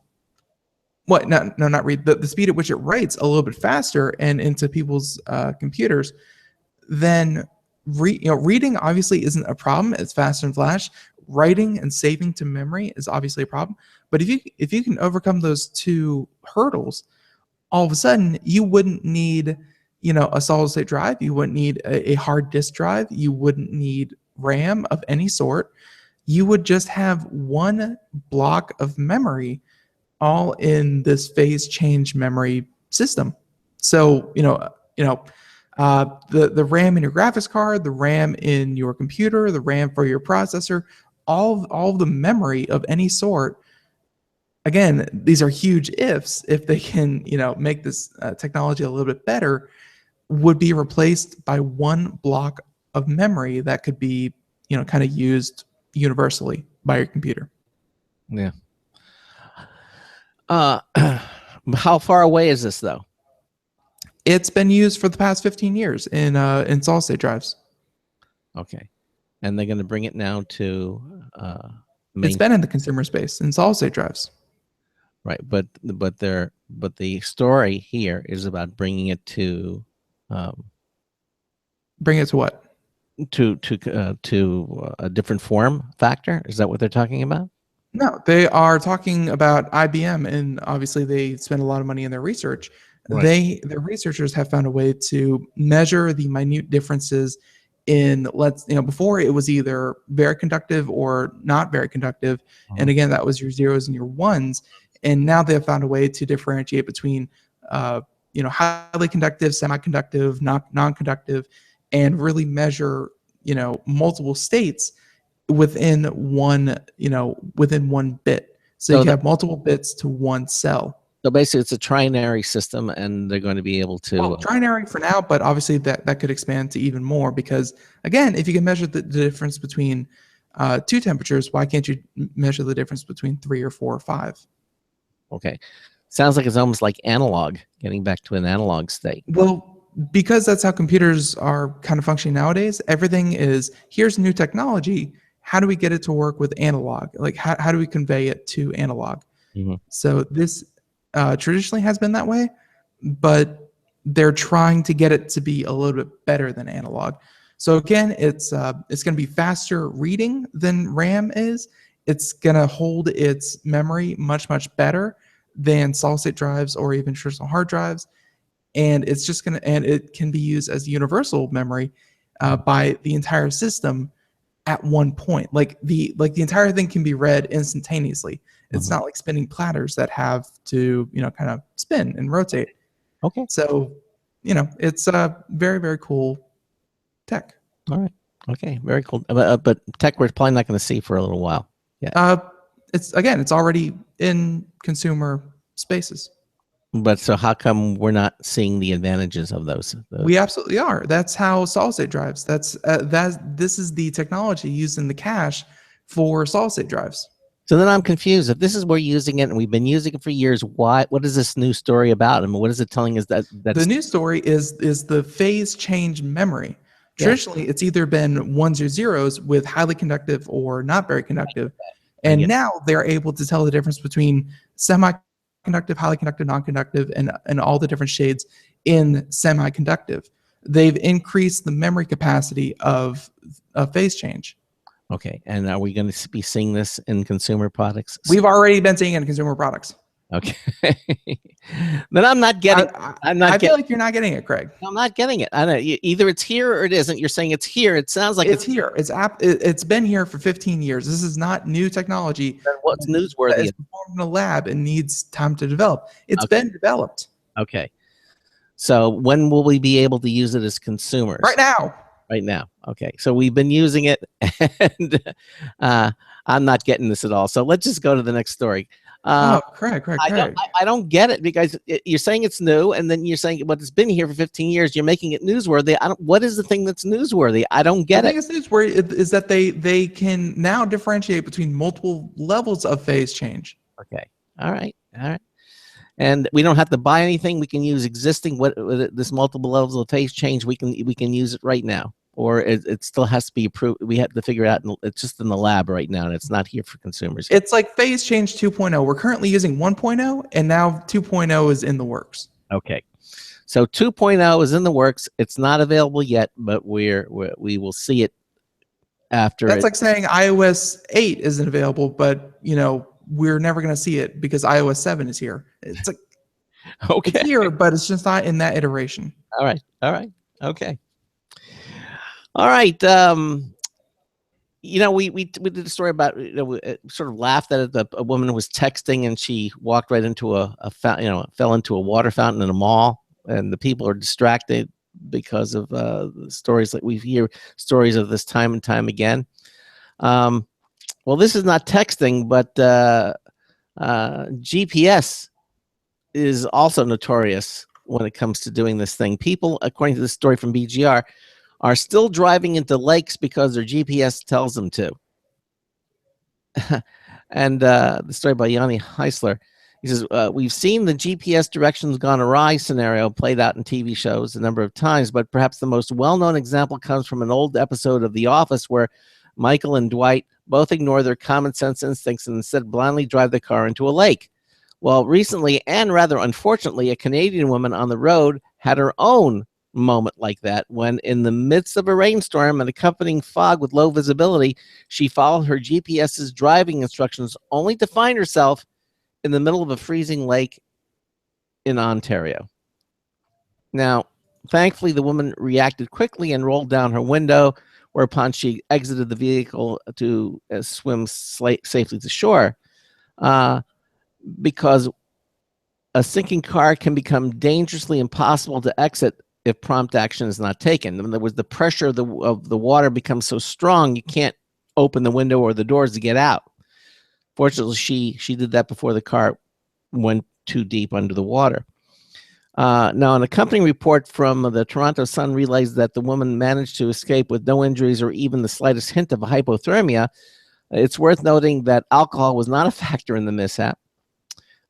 read, the speed at which it writes a little bit faster and into people's computers, then reading obviously isn't a problem. It's faster than flash. Writing and saving to memory is obviously a problem. But if you can overcome those two hurdles, all of a sudden you wouldn't need a solid state drive. You wouldn't need a hard disk drive. You wouldn't need RAM of any sort. You would just have one block of memory all in this phase change memory system. So the RAM in your graphics card, the RAM in your computer, the RAM for your processor, all the memory of any sort. Again, these are huge ifs. If they can make this technology a little bit better, would be replaced by one block of memory that could be kind of used universally by your computer. Yeah. How far away is this though? It's been used for the past 15 years in solid state drives. Okay, and they're going to bring it now to. It's been in the consumer space in solid state drives. Right, but the story here is about bringing it to. Bring it to what? To a different form factor. Is that what they're talking about? No, they are talking about IBM, and obviously they spend a lot of money in their research. Right. The researchers have found a way to measure the minute differences in before it was either very conductive or not very conductive, and again that was your zeros and your ones, and now they have found a way to differentiate between highly conductive, semiconductive, non-conductive, and really measure multiple states within one bit. So you can have multiple bits to one cell. So basically, it's a trinary system, and they're going to be able to. Well, trinary for now, but obviously that could expand to even more because, again, if you can measure the difference between two temperatures, why can't you measure the difference between 3 or 4 or 5? Okay. Sounds like it's almost like analog, getting back to an analog state. Well, because that's how computers are kind of functioning nowadays, everything is, here's new technology, how do we get it to work with analog? Like, how do we convey it to analog? Mm-hmm. So this traditionally has been that way, but they're trying to get it to be a little bit better than analog. So again, it's going to be faster reading than RAM is. It's going to hold its memory much better than solid state drives or even traditional hard drives, and it can be used as universal memory by the entire system at one point. Like the entire thing can be read instantaneously. It's not like spinning platters that have to kind of spin and rotate. Okay. So it's a very cool tech. All right. Okay. Very cool. But tech we're probably not going to see for a little while. Yeah. It's already in consumer spaces. But so how come we're not seeing the advantages of those? We absolutely are. That's how solid state drives. This is the technology used in the cache for solid state drives. So then I'm confused. If this is where you're using it and we've been using it for years, what is this new story about? I mean, what is it telling us that the new story is the phase change memory? Traditionally, it's either been ones or zeros with highly conductive or not very conductive. And now they're able to tell the difference between semiconductive, highly conductive, non-conductive, and all the different shades in semiconductive. They've increased the memory capacity of phase change. Okay, and are we going to be seeing this in consumer products? We've already been seeing it in consumer products. Okay. Then I'm not getting. I'm not I getting. feel like you're not getting it, Craig. I'm not getting it. I don't. Either it's here or it isn't. You're saying it's here. It sounds like It's here. It's been here for 15 years. This is not new technology. What's newsworthy? It's performed in a lab and needs time to develop. It's Okay. been developed Okay. So when will we be able to use it as consumers? right now. Right now. Okay. So we've been using it, and I'm not getting this at all. So let's just go to the next story. Craig. I don't get it, because you're saying it's new, and then you're saying, but it's been here for 15 years. You're making it newsworthy. What is the thing that's newsworthy? I don't get The it. thing is newsworthy is that they can now differentiate between multiple levels of phase change. Okay. All right. And we don't have to buy anything. We can use existing this multiple levels of phase change. We can use it right now, or it still has to be approved. We have to figure it out. It's just in the lab right now, and it's not here for consumers. It's like phase change 2.0. We're currently using 1.0, and now 2.0 is in the works. Okay. So 2.0 is in the works. It's not available yet, but we will see it after. That's like saying iOS 8 isn't available, but we're never going to see it because iOS 7 is here. It's like okay. it's here, but it's just not in that iteration. All right. Okay. All right. We did a story about, we sort of laughed at it. A woman was texting and she walked right into fell into a water fountain in a mall, and the people are distracted because of the stories that we hear stories of this time and time again. Well, this is not texting, but GPS is also notorious when it comes to doing this thing. People, according to this story from BGR, are still driving into lakes because their GPS tells them to. And the story by Yanni Heisler, he says, we've seen the GPS directions gone awry scenario played out in TV shows a number of times, but perhaps the most well-known example comes from an old episode of The Office where Michael and Dwight both ignore their common sense instincts and instead blindly drive the car into a lake. Well, recently, and rather unfortunately, a Canadian woman on the road had her own moment like that when, in the midst of a rainstorm and accompanying fog with low visibility, she followed her GPS's driving instructions only to find herself in the middle of a freezing lake in Ontario. Now, thankfully, the woman reacted quickly and rolled down her window, whereupon she exited the vehicle to swim safely to shore. Because a sinking car can become dangerously impossible to exit if prompt action is not taken. In other words, the pressure of the water becomes so strong you can't open the window or the doors to get out. Fortunately, she did that before the car went too deep under the water. Now, an accompanying report from the Toronto Sun relays that the woman managed to escape with no injuries or even the slightest hint of hypothermia. It's worth noting that alcohol was not a factor in the mishap.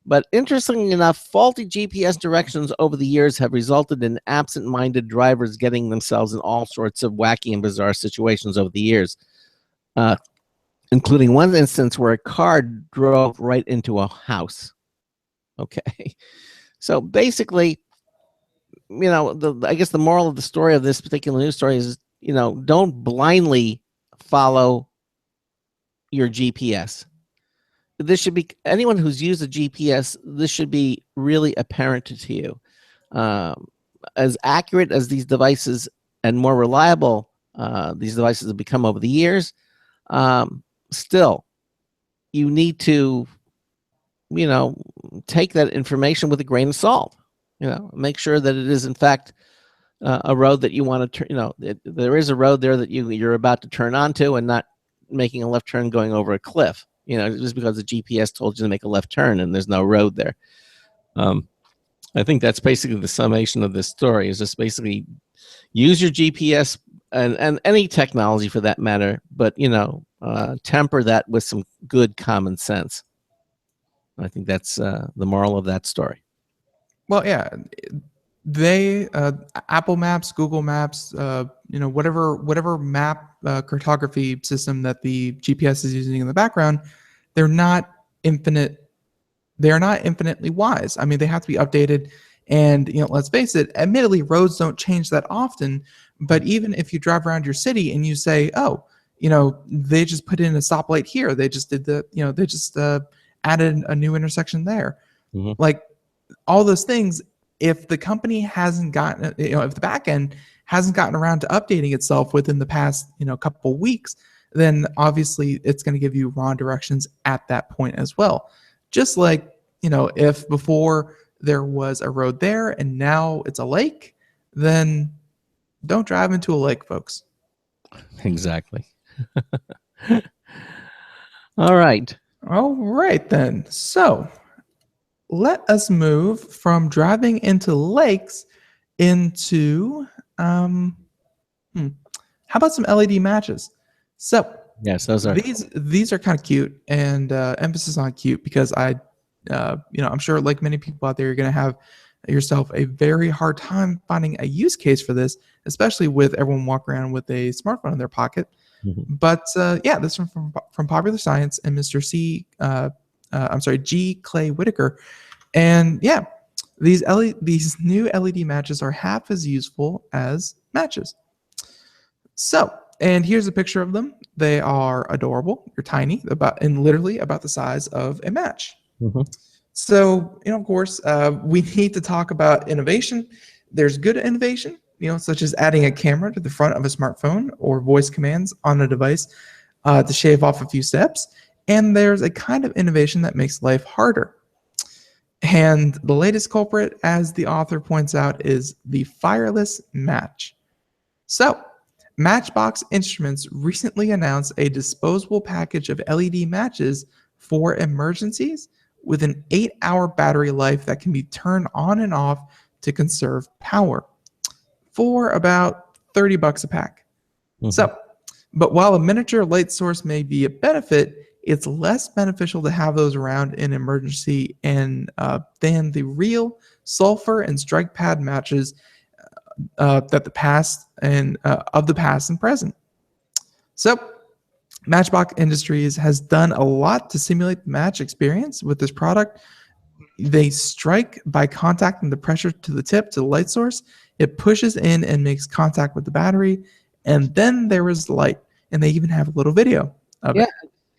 But interestingly enough, faulty GPS directions over the years have resulted in absent-minded drivers getting themselves in all sorts of wacky and bizarre situations over the years, including one instance where a car drove right into a house. Okay. So basically, I guess the moral of the story of this particular news story is, don't blindly follow your GPS. This should be, anyone who's used a GPS, this should be really apparent to you. As accurate as these devices and more reliable these devices have become over the years, still, you need to, take that information with a grain of salt. Make sure that it is in fact a road that you want to turn. There is a road there that you're about to turn onto, and not making a left turn going over a cliff. Just because the GPS told you to make a left turn and there's no road there. I think that's basically the summation of this story. Is just basically use your GPS and any technology for that matter, but temper that with some good common sense. I think that's the moral of that story. Well, yeah, they Apple Maps, Google Maps, whatever map cartography system that the GPS is using in the background, they're not infinite. They are not infinitely wise. I mean, they have to be updated. And let's face it. Admittedly, roads don't change that often. But even if you drive around your city and you say, "Oh, they just put in a stoplight here. They just did they just added a new intersection there." Mhm. Like all those things, if the company hasn't gotten, if the back end hasn't gotten around to updating itself within the past, couple weeks, then obviously it's going to give you wrong directions at that point as well. Just like, if before there was a road there and now it's a lake, then don't drive into a lake, folks. Exactly. All right. All right, then. So let us move from driving into lakes into, how about some LED matches? So Yes, those are. these are kind of cute, and emphasis on cute because I'm sure like many people out there, you're going to have yourself a very hard time finding a use case for this, especially with everyone walking around with a smartphone in their pocket. Mhm. But this one from Popular Science and Mr. G. Clay Whitaker, and these new LED matches are half as useful as matches. So, and here's a picture of them. They are adorable. They're tiny, literally about the size of a match. Mhm. So, of course, we need to talk about innovation. There's good innovation, such as adding a camera to the front of a smartphone or voice commands on a device to shave off a few steps. And there's a kind of innovation that makes life harder. And the latest culprit, as the author points out, is the fireless match. So, Matchbox Instruments recently announced a disposable package of LED matches for emergencies with an 8-hour battery life that can be turned on and off to conserve power for about $30 a pack. Mhm. So, but while a miniature light source may be a benefit, it's less beneficial to have those around in emergency than the real sulfur and strike pad matches of the past and present. So, Matchbox Industries has done a lot to simulate the match experience with this product. They strike by contacting the pressure to the tip to the light source. It pushes in and makes contact with the battery, and then there is light. And they even have a little video of it.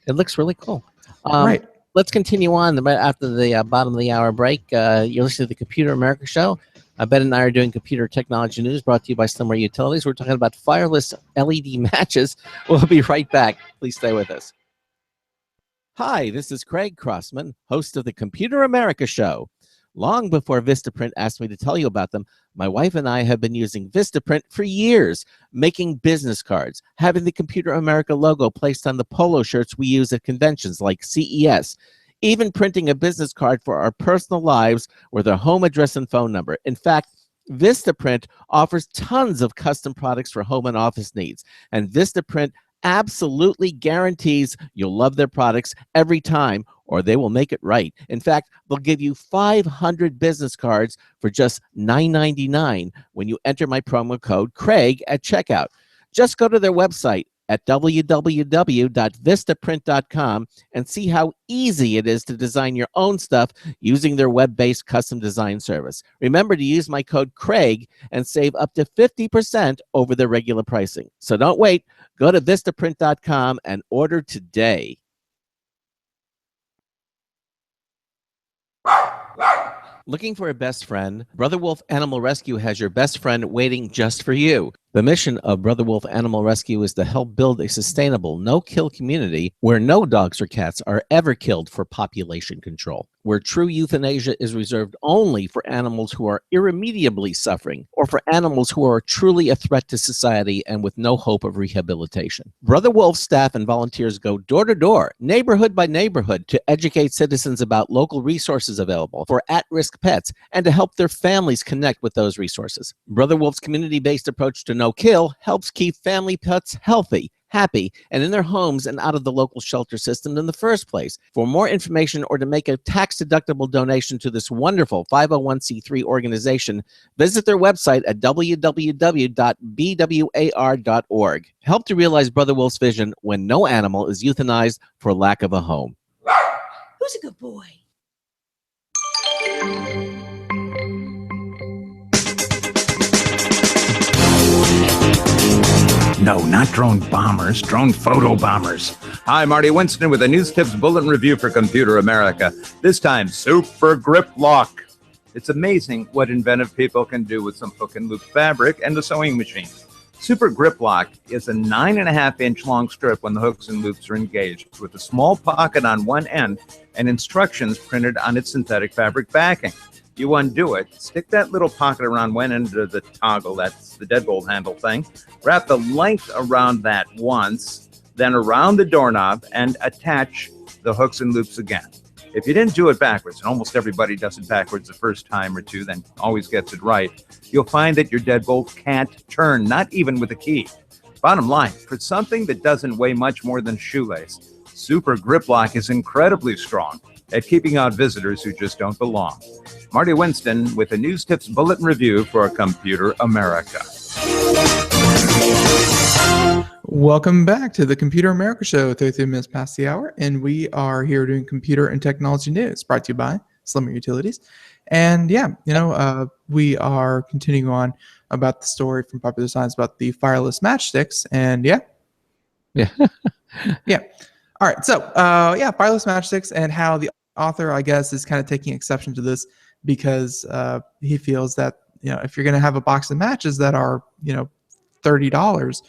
It looks really cool. Right. Let's continue on right after the bottom of the hour break. You're listening to the Computer America Show. Ben and I are doing computer technology news brought to you by Slimware Utilities. We're talking about fireless LED matches. We'll be right back. Please stay with us. Hi, this is Craig Crossman, host of the Computer America Show. Long before Vistaprint asked me to tell you about them, my wife and I have been using Vistaprint for years, making business cards, having the Computer America logo placed on the polo shirts we use at conventions like CES, even printing a business card for our personal lives with our home address and phone number. In fact, Vistaprint offers tons of custom products for home and office needs, and Vistaprint absolutely guarantees you'll love their products every time, or they will make it right. In fact, they'll give you 500 business cards for just $9.99 when you enter my promo code Craig at checkout. Just go to their website at www.vistaprint.com and see how easy it is to design your own stuff using their web-based custom design service. Remember to use my code Craig and save up to 50% over their regular pricing. So don't wait. Go to vistaprint.com and order today. Looking for a best friend? Brother Wolf Animal Rescue has your best friend waiting just for you. The mission of Brother Wolf Animal Rescue is to help build a sustainable, no-kill community where no dogs or cats are ever killed for population control, where true euthanasia is reserved only for animals who are irremediably suffering or for animals who are truly a threat to society and with no hope of rehabilitation. Brother Wolf staff and volunteers go door to door, neighborhood by neighborhood, to educate citizens about local resources available for at-risk pets and to help their families connect with those resources. Brother Wolf's community-based approach to no-kill helps keep family pets healthy, happy, and in their homes and out of the local shelter system in the first place. For more information or to make a tax-deductible donation to this wonderful 501c3 organization, visit their website at www.bwar.org. Help to realize Brother Wolf's vision when no animal is euthanized for lack of a home. Who's a good boy? No, not drone bombers, drone photo bombers. Hi, Marty Winston with a News Tips Bulletin Review for Computer America. This time, Super Grip Lock. It's amazing what inventive people can do with some hook and loop fabric and a sewing machine. Super Grip Lock is a 9.5-inch long strip when the hooks and loops are engaged, with a small pocket on one end and instructions printed on its synthetic fabric backing. You undo it, stick that little pocket around one end of the toggle, that's the deadbolt handle thing, wrap the length around that once, then around the doorknob, and attach the hooks and loops again. If you didn't do it backwards, and almost everybody does it backwards the first time or two, then always gets it right, you'll find that your deadbolt can't turn, not even with a key. Bottom line, for something that doesn't weigh much more than a shoelace, Super Grip Lock is incredibly strong at keeping out visitors who just don't belong. Marty Winston with a News Tips Bulletin Review for Computer America. Welcome back to the Computer America Show, 33 minutes past the hour, and we are here doing computer and technology news, brought to you by Slimmer Utilities. And yeah, we are continuing on about the story from Popular Science about the fireless matchsticks, and yeah. All right, so fireless matchsticks, and how the author, I guess, is kind of taking exception to this because he feels that if you're going to have a box of matches that are $30,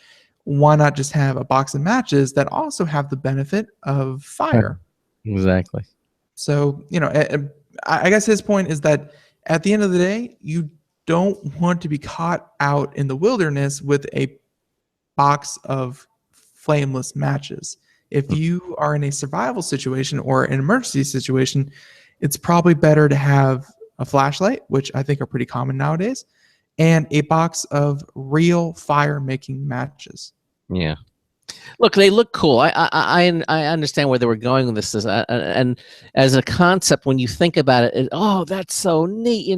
why not just have a box of matches that also have the benefit of fire? Exactly. So I guess his point is that at the end of the day, you don't want to be caught out in the wilderness with a box of flameless matches. If you are in a survival situation or an emergency situation, it's probably better to have a flashlight, which I think are pretty common nowadays, and a box of real fire-making matches. Yeah. Look, they look cool. I understand where they were going with this, and as a concept, when you think about it, that's so neat.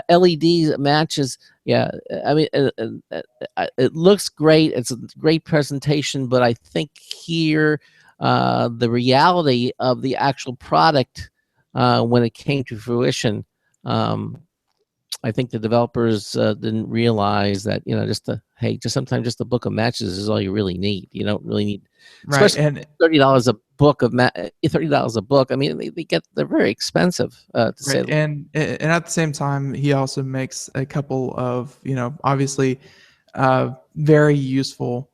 LED matches. Yeah, I mean, it looks great. It's a great presentation, but I think here, the reality of the actual product, when it came to fruition, I think the developers didn't realize that sometimes just a book of matches is all you really need. You don't really need, right? And $30 a book of $30 a book. I mean, they're very expensive to say. And at the same time, he also makes a couple of obviously very useful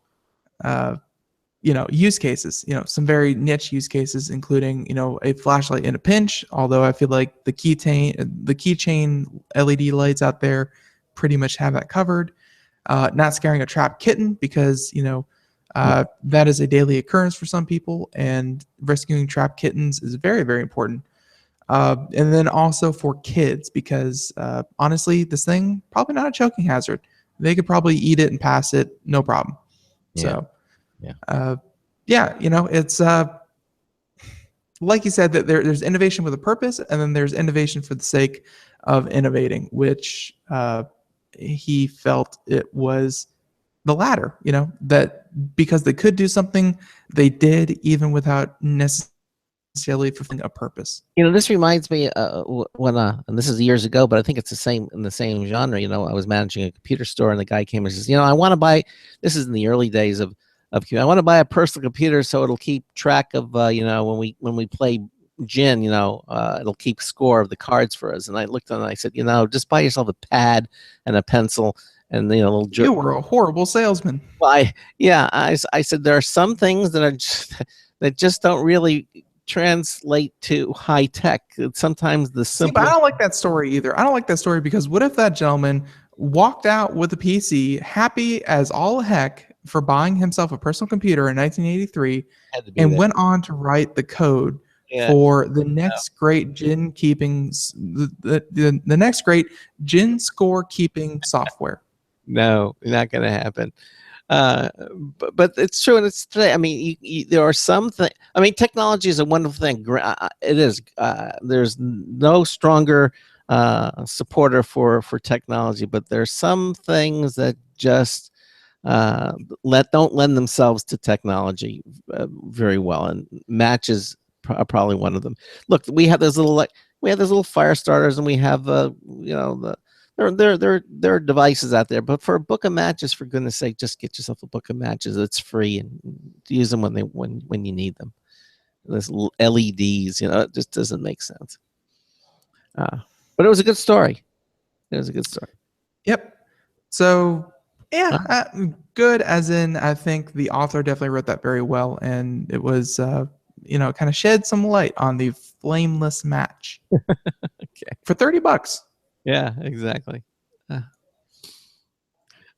use cases. Some very niche use cases, including a flashlight in a pinch. Although I feel like the keychain LED lights out there pretty much have that covered. Not scaring a trapped kitten because that is a daily occurrence for some people, and rescuing trapped kittens is very, very important. And then also for kids, because honestly, this thing probably not a choking hazard. They could probably eat it and pass it, no problem. Yeah. So, it's like you said, that there's innovation with a purpose, and then there's innovation for the sake of innovating, which he felt it was the latter. That because they could do something, they did, even without necessarily fulfilling a purpose. This reminds me when and this is years ago, but I think it's in the same genre. I was managing a computer store, and the guy came and says, I want to buy. This is in the early days of I want to buy a personal computer so it'll keep track of when we play gin, it'll keep score of the cards for us. And I looked on and I said, just buy yourself a pad and a pencil and a little. You were a horrible salesman. Well, I said there are some things that just don't really translate to high tech. Sometimes the simple. But I don't like that story either. I don't like that story because what if that gentleman walked out with a PC, happy as all heck for buying himself a personal computer in 1983, and went on to write the code for the next great gin keeping, the next great gin score keeping software? No, not going to happen. But it's true, and it's today. I mean, there are some things. I mean, technology is a wonderful thing. It is. There's no stronger supporter for technology, but there's some things that just don't lend themselves to technology very well, and matches are probably one of them. Look, we have those little fire starters, and we have the there are devices out there, but for a book of matches, for goodness sake, just get yourself a book of matches. It's free and use them when you need them. This LEDs, it just doesn't make sense. But it was a good story. It was a good story. Yep. So yeah, good as in I think the author definitely wrote that very well, and it was kind of shed some light on the flameless match. Okay. For $30. Yeah, exactly.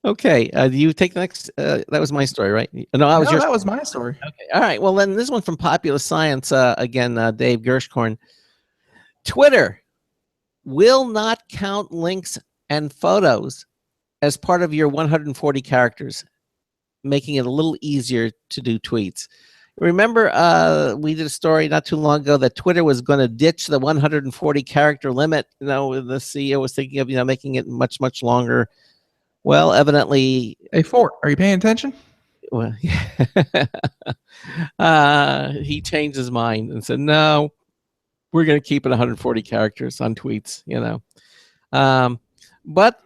Okay. Do you take the next? That was my story, right? No, that was my story. Okay. All right. Well, then this one from Popular Science again. Dave Gershkorn. Twitter will not count links and photos as part of your 140 characters, making it a little easier to do tweets. Remember, we did a story not too long ago that Twitter was going to ditch the 140 character limit. The CEO was thinking of making it much, much longer. Well, evidently, Hey, Fort, are you paying attention? Well, he changed his mind and said, "No, we're going to keep it 140 characters on tweets." But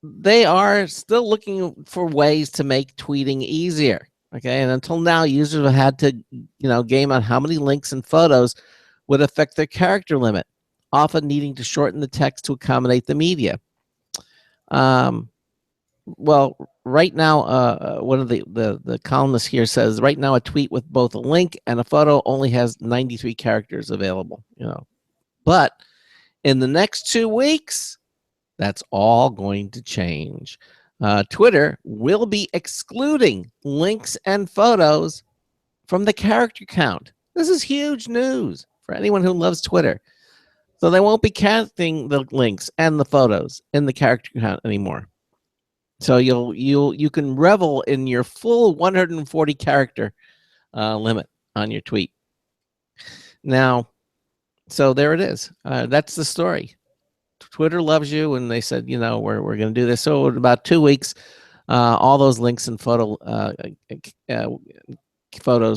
they are still looking for ways to make tweeting easier. Okay, and until now, users have had to, game on how many links and photos would affect their character limit, often needing to shorten the text to accommodate the media. Well, right now, one of the columnists here says right now a tweet with both a link and a photo only has 93 characters available. But in the next 2 weeks, that's all going to change. Twitter will be excluding links and photos from the character count. This is huge news for anyone who loves Twitter. So they won't be counting the links and the photos in the character count anymore. So you can revel in your full 140 character limit on your tweet. Now, so there it is. That's the story. Twitter loves you, and they said, we're going to do this. So in about 2 weeks, all those links and photos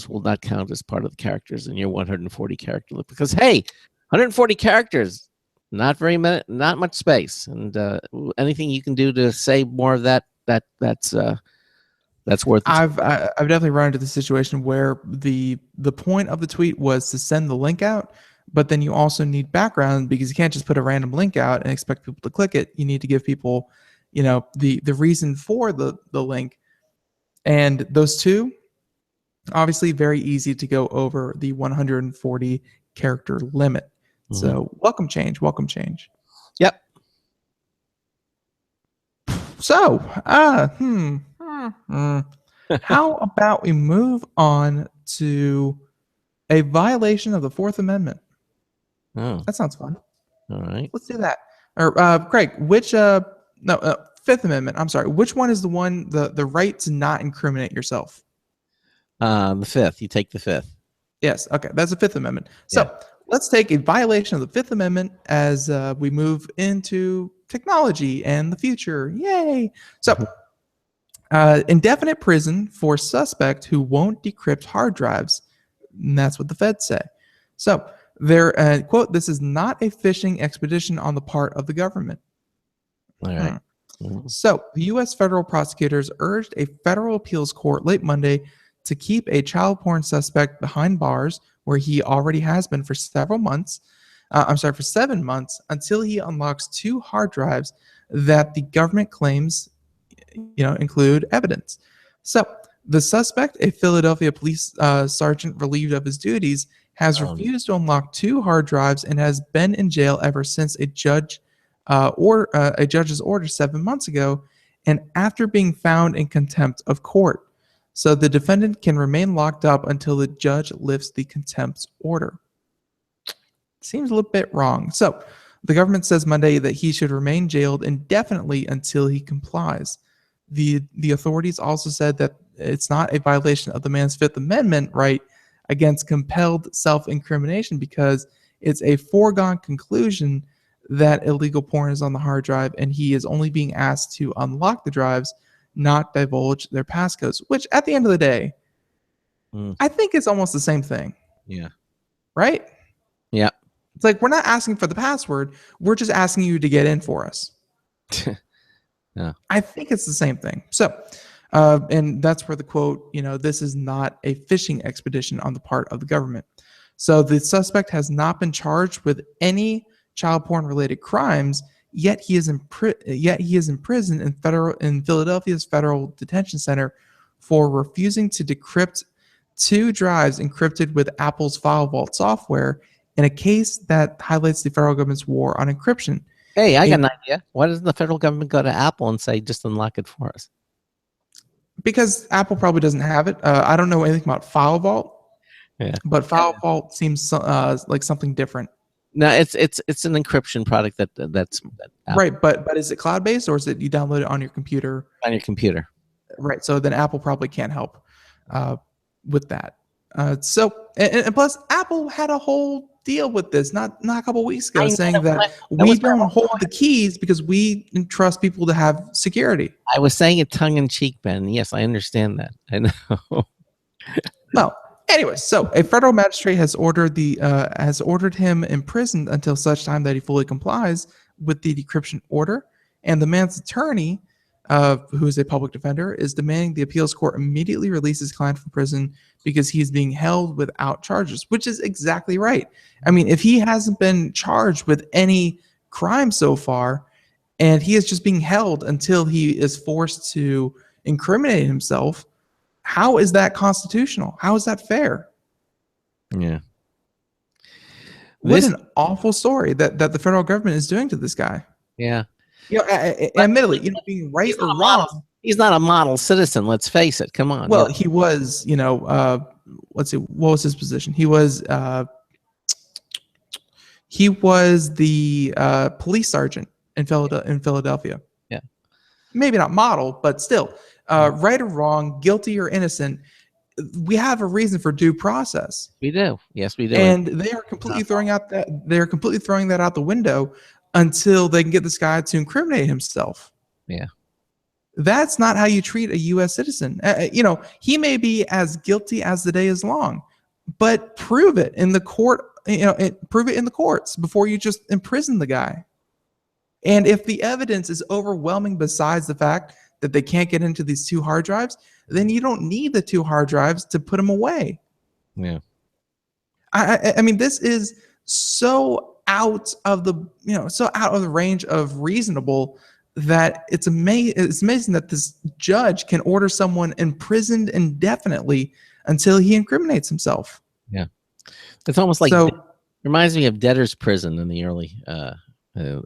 will not count as part of the characters in your 140 character limit. Because hey, 140 characters, not much space, and anything you can do to save more of that's worth it. I've definitely run into the situation where the point of the tweet was to send the link out, but then you also need background because you can't just put a random link out and expect people to click it. You need to give people, the reason for the link, and those two, obviously, very easy to go over the 140 character limit. Mm-hmm. So welcome change. Yep. So, how about we move on to a violation of the Fourth Amendment? Oh, that sounds fun. All right, let's do that. Or Craig, which Fifth Amendment? I'm sorry. Which one is the one the right to not incriminate yourself? The Fifth. You take the Fifth. Yes. Okay, that's the Fifth Amendment. So. Yeah. Let's take a violation of the Fifth Amendment as we move into technology and the future. Yay! So, indefinite prison for suspect who won't decrypt hard drives. And that's what the feds say. So, they're, quote, "This is not a fishing expedition on the part of the government." All right. So, the U.S. federal prosecutors urged a federal appeals court late Monday to keep a child porn suspect behind bars where he already has been for 7 months, until he unlocks 2 hard drives that the government claims, include evidence. So the suspect, a Philadelphia police sergeant relieved of his duties, has refused to unlock 2 hard drives and has been in jail ever since a judge's order 7 months ago, and after being found in contempt of court. So the defendant can remain locked up until the judge lifts the contempt order. Seems a little bit wrong. So the government says Monday that he should remain jailed indefinitely until he complies. The authorities also said that it's not a violation of the man's Fifth Amendment right against compelled self-incrimination because it's a foregone conclusion that illegal porn is on the hard drive and he is only being asked to unlock the drives, not divulge their passcodes, which at the end of the day, I think it's almost the same thing. Yeah. Right? Yeah. It's like we're not asking for the password. We're just asking you to get in for us. I think it's the same thing. So, and that's where the quote, this is not a fishing expedition on the part of the government. So the suspect has not been charged with any child porn related crimes, yet he is in prison in Philadelphia's Federal Detention Center for refusing to decrypt 2 drives encrypted with Apple's File Vault software in a case that highlights the federal government's war on encryption. Hey, I got an idea. Why doesn't the federal government go to Apple and say, just unlock it for us? Because Apple probably doesn't have it. I don't know anything about File Vault. Yeah. But File Vault seems like something different. No, it's an encryption product that's right. But is it cloud based, or is it you download it on your computer? On your computer. Right. So then Apple probably can't help with that. And plus Apple had a whole deal with this not a couple weeks ago, saying that we don't hold the keys because we entrust people to have security. I was saying it tongue in cheek, Ben. Yes, I understand that. I know. Well. Anyway, so a federal magistrate has ordered him imprisoned until such time that he fully complies with the decryption order, and the man's attorney, who is a public defender, is demanding the appeals court immediately release his client from prison because he's being held without charges, which is exactly right. I mean, if he hasn't been charged with any crime so far, and he is just being held until he is forced to incriminate himself, how is that constitutional? How is that fair? Yeah. What an awful story that the federal government is doing to this guy. Yeah. Admittedly, being right or wrong. He's not a model citizen. Let's face it. Come on. Well, he was, let's see, what was his position? He was the police sergeant in Philadelphia. Yeah. Maybe not model, but still. Right or wrong, guilty or innocent, we have a reason for due process. We do. Yes, we do. And they are completely throwing that out the window until they can get this guy to incriminate himself. Yeah. That's not how you treat a U.S. citizen. He may be as guilty as the day is long, but prove it in the court. Prove it in the courts before you just imprison the guy. And if the evidence is overwhelming, besides the fact that they can't get into these 2 hard drives, then you don't need the 2 hard drives to put them away. Yeah. I mean, this is so out of the range of reasonable that it's amazing that this judge can order someone imprisoned indefinitely until he incriminates himself. Yeah. It's almost like reminds me of debtor's prison in the early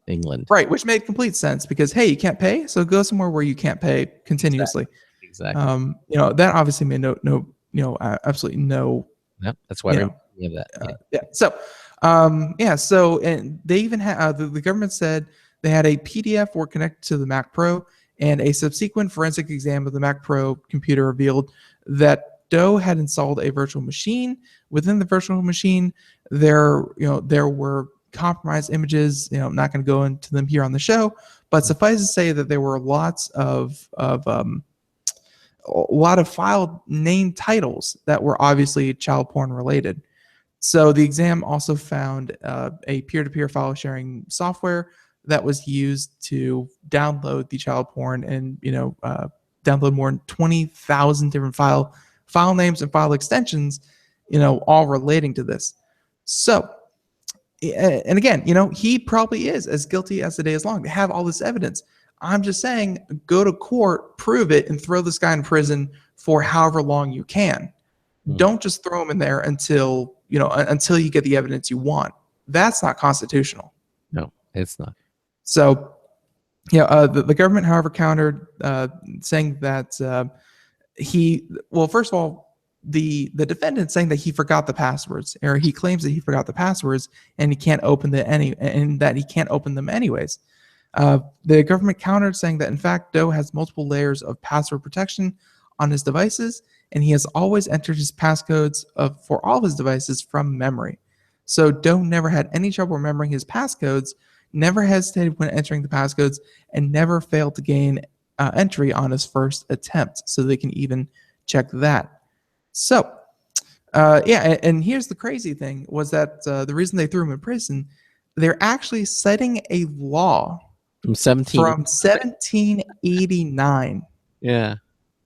England. Right, which made complete sense because, hey, you can't pay, so go somewhere where you can't pay continuously. Exactly. That obviously made absolutely no. Yep, that's why we have that. Yeah. So and they even had the government said they had a PDF were connected to the Mac Pro, and a subsequent forensic exam of the Mac Pro computer revealed that Doe had installed a virtual machine. Within the virtual machine, there were compromised images. I'm not going to go into them here on the show, but suffice to say that there were lots of a lot of file name titles that were obviously child porn related. So the exam also found a peer-to-peer file sharing software that was used to download the child porn and download more than 20,000 different file names and file extensions, all relating to this. So. And again, he probably is as guilty as the day is long. They have all this evidence. I'm just saying, go to court, prove it, and throw this guy in prison for however long you can. Don't just throw him in there until you get the evidence you want. That's not constitutional. No, it's not. So, the government, however, countered, saying that first of all, the defendant saying that he forgot the passwords, or he claims that he forgot the passwords and he can't open that he can't open them anyways. The government countered, saying that in fact Doe has multiple layers of password protection on his devices, and he has always entered his passcodes for all of his devices from memory. So Doe never had any trouble remembering his passcodes, never hesitated when entering the passcodes, and never failed to gain entry on his first attempt. So they can even check that. So, and here's the crazy thing was that the reason they threw him in prison, they're actually citing a law From 17. From 1789. Yeah.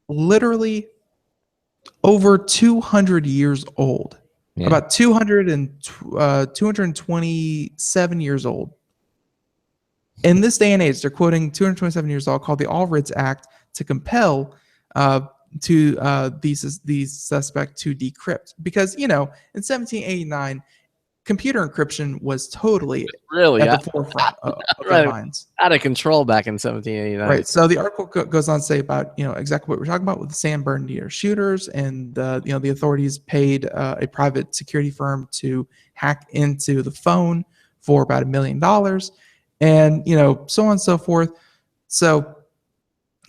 Literally over 200 years old. Yeah. About 227 years old. In this day and age, they're quoting 227 years old, called the Allwrits Act, to compel these suspect to decrypt. Because, in 1789, computer encryption was totally Really at the forefront of their minds. Out of control back in 1789. Right. So the article goes on to say about exactly what we're talking about with the San Bernardino shooters, and the authorities paid a private security firm to hack into the phone for about $1 million, and so on and so forth. So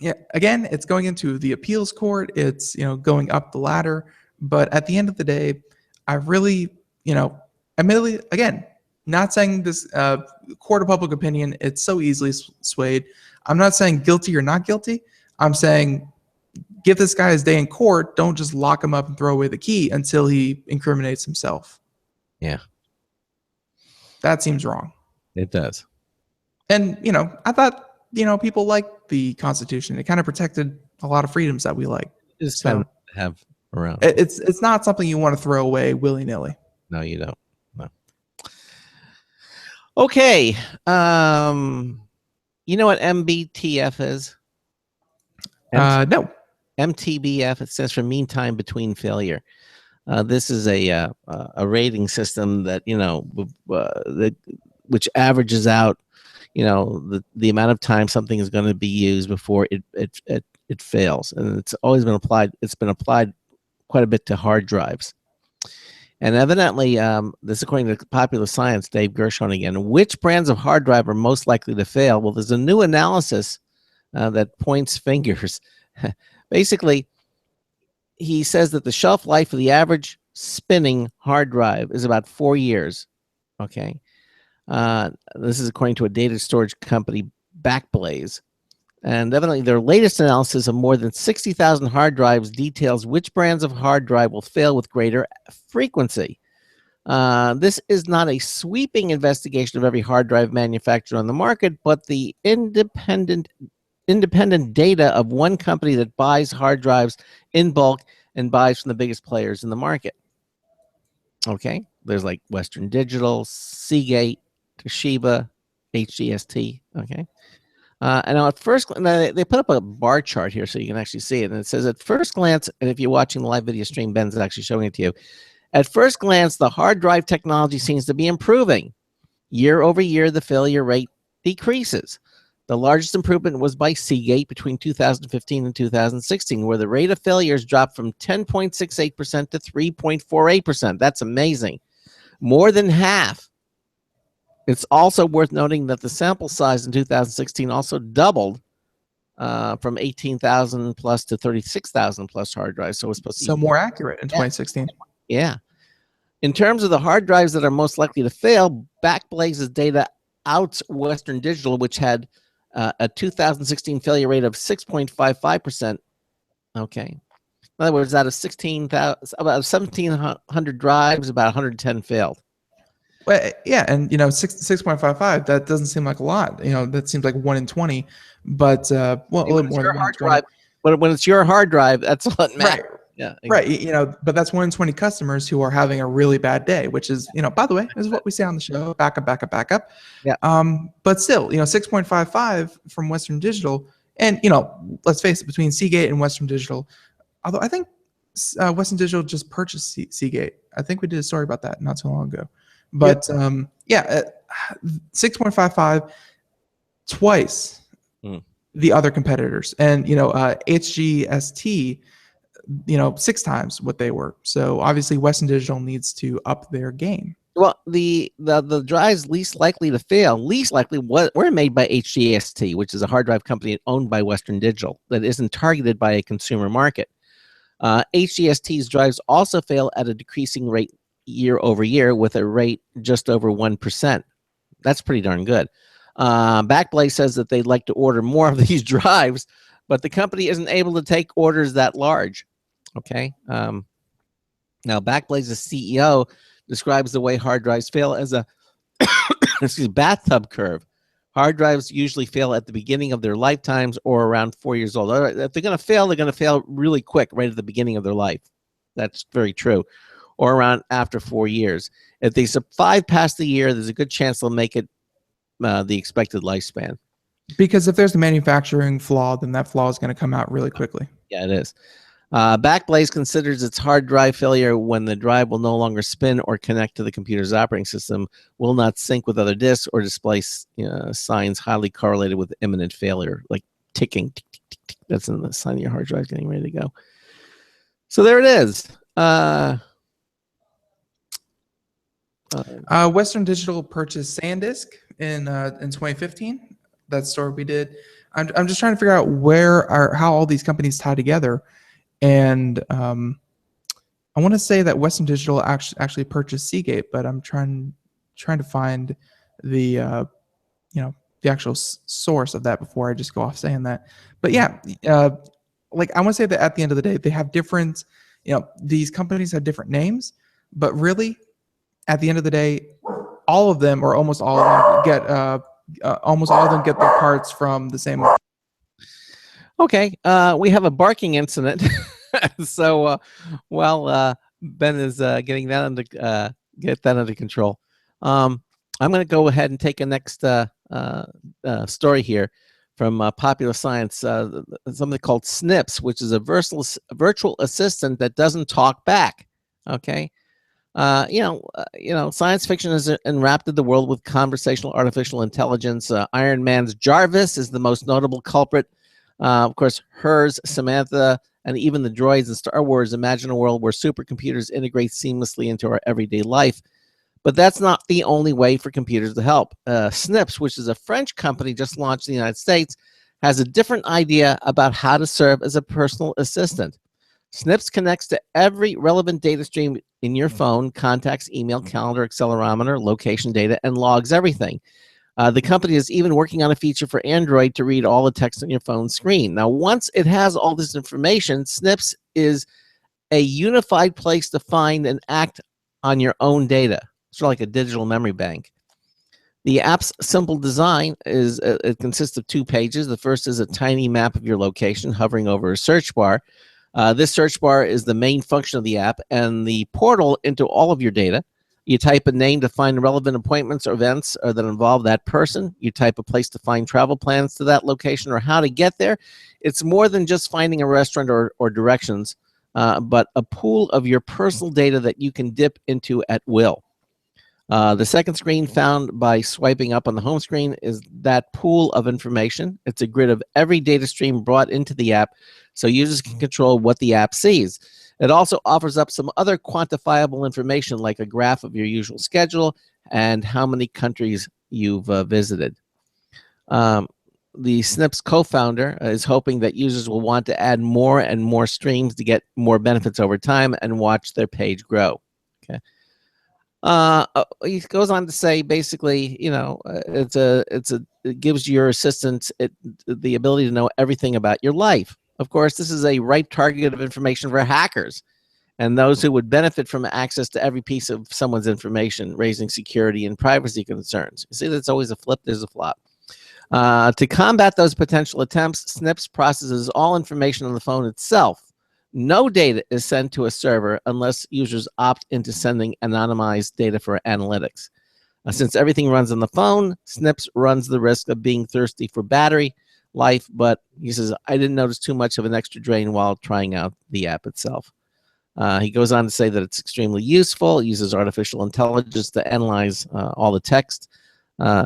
yeah, again, it's going into the appeals court. It's going up the ladder. But at the end of the day, I really admittedly, again, not saying this court of public opinion, it's so easily swayed. I'm not saying guilty or not guilty. I'm saying give this guy his day in court. Don't just lock him up and throw away the key until he incriminates himself. Yeah. That seems wrong. It does. And, I thought, people liked the Constitution. It kind of protected a lot of freedoms that we like. It's So fun to have around. it's not something you want to throw away willy-nilly. No, you don't. No. Okay. You know what MBTF is? No. MTBF. It stands for mean time between failure. This is a rating system that which averages out the amount of time something is going to be used before it fails, and it's always been applied. It's been applied quite a bit to hard drives. And evidently, this according to Popular Science, Dave Gershon again, which brands of hard drive are most likely to fail? Well, there's a new analysis that points fingers. Basically, he says that the shelf life of the average spinning hard drive is about 4 years. Okay. This is according to a data storage company, Backblaze. And evidently, their latest analysis of more than 60,000 hard drives details which brands of hard drive will fail with greater frequency. This is not a sweeping investigation of every hard drive manufacturer on the market, but the independent data of one company that buys hard drives in bulk and buys from the biggest players in the market. Okay, there's like Western Digital, Seagate, Toshiba, HGST. Okay. And now at first, they put up a bar chart here so you can actually see it. And it says at first glance, and if you're watching the live video stream, Ben's actually showing it to you. At first glance, the hard drive technology seems to be improving. Year over year, the failure rate decreases. The largest improvement was by Seagate between 2015 and 2016, where the rate of failures dropped from 10.68% to 3.48%. That's amazing. More than half. It's also worth noting that the sample size in 2016 also doubled from 18,000 plus to 36,000 plus hard drives. So it's supposed to be more accurate in 2016. Yeah. In terms of the hard drives that are most likely to fail, Backblaze's data outs Western Digital, which had a 2016 failure rate of 6.55%. Okay. In other words, out of about 1,700 drives, about 110 failed. Well, yeah, and 6.55, that doesn't seem like a lot. That seems like 1 in 20, but a little more than 1 in 20. But when it's your hard drive, that's all that matters. Right. Yeah, exactly. Right. But that's 1 in 20 customers who are having a really bad day, which is, by the way, this is what we say on the show, backup. Yeah. But still, 6.55 from Western Digital, and let's face it, between Seagate and Western Digital, although I think Western Digital just purchased Seagate. I think we did a story about that not so long ago. But 6.55 twice the other competitors, and HGST, 6 times what they were. So obviously Western Digital needs to up their game. Well, the drives least likely to fail, were made by HGST, which is a hard drive company owned by Western Digital that isn't targeted by a consumer market. HGST's drives also fail at a decreasing rate year over year, with a rate just over 1%. That's pretty darn good. Backblaze says that they'd like to order more of these drives, but the company isn't able to take orders that large. Okay. Now, Backblaze's CEO describes the way hard drives fail as a bathtub curve. Hard drives usually fail at the beginning of their lifetimes or around 4 years old. All right, if they're going to fail really quick, right at the beginning of their life. That's very true. Or around after 4 years. If they survive past the year, there's a good chance they'll make it the expected lifespan. Because if there's a manufacturing flaw, then that flaw is going to come out really quickly. Yeah, it is. Backblaze considers its hard drive failure when the drive will no longer spin or connect to the computer's operating system, will not sync with other disks, or display signs highly correlated with imminent failure, like ticking. Tick, tick, tick, tick. That's the sign your hard drive is getting ready to go. So there it is. Western Digital purchased SanDisk in 2015. That story we did. I'm just trying to figure out how all these companies tie together, and I want to say that Western Digital actually purchased Seagate, but I'm trying to find the the actual source of that before I just go off saying that. But yeah, like I want to say that at the end of the day, they have different, these companies have different names, but really, at the end of the day, all of them or almost all of them get their parts from the same. Okay, we have a barking incident. So while Ben is getting that under control, I'm going to go ahead and take a next story here from Popular Science. Something called Snips, which is a virtual assistant that doesn't talk back. Okay. Science fiction has enwrapped the world with conversational artificial intelligence. Iron Man's Jarvis is the most notable culprit. Of course, hers, Samantha, and even the droids in Star Wars imagine a world where supercomputers integrate seamlessly into our everyday life. But that's not the only way for computers to help. Snips, which is a French company just launched in the United States, has a different idea about how to serve as a personal assistant. Snips connects to every relevant data stream in your phone, contacts, email, calendar, accelerometer, location data, and logs everything. The company is even working on a feature for Android to read all the text on your phone screen. Now, once it has all this information, Snips is a unified place to find and act on your own data. Sort of like a digital memory bank. The app's simple design is it consists of 2 pages. The first is a tiny map of your location hovering over a search bar. This search bar is the main function of the app and the portal into all of your data. You type a name to find relevant appointments or events that involve that person. You type a place to find travel plans to that location or how to get there. It's more than just finding a restaurant or directions, but a pool of your personal data that you can dip into at will. The second screen found by swiping up on the home screen is that pool of information. It's a grid of every data stream brought into the app so users can control what the app sees. It also offers up some other quantifiable information like a graph of your usual schedule and how many countries you've visited. The Snips co-founder is hoping that users will want to add more and more streams to get more benefits over time and watch their page grow. Okay. He goes on to say, basically, it gives your assistant the ability to know everything about your life. Of course, this is a ripe target of information for hackers and those who would benefit from access to every piece of someone's information, raising security and privacy concerns. You see, that's always a flip, there's a flop. To combat those potential attempts, Snips processes all information on the phone itself. No data is sent to a server unless users opt into sending anonymized data for analytics. Since everything runs on the phone, Snips runs the risk of being thirsty for battery life, but he says, I didn't notice too much of an extra drain while trying out the app itself. He goes on to say that it's extremely useful. It uses artificial intelligence to analyze all the text.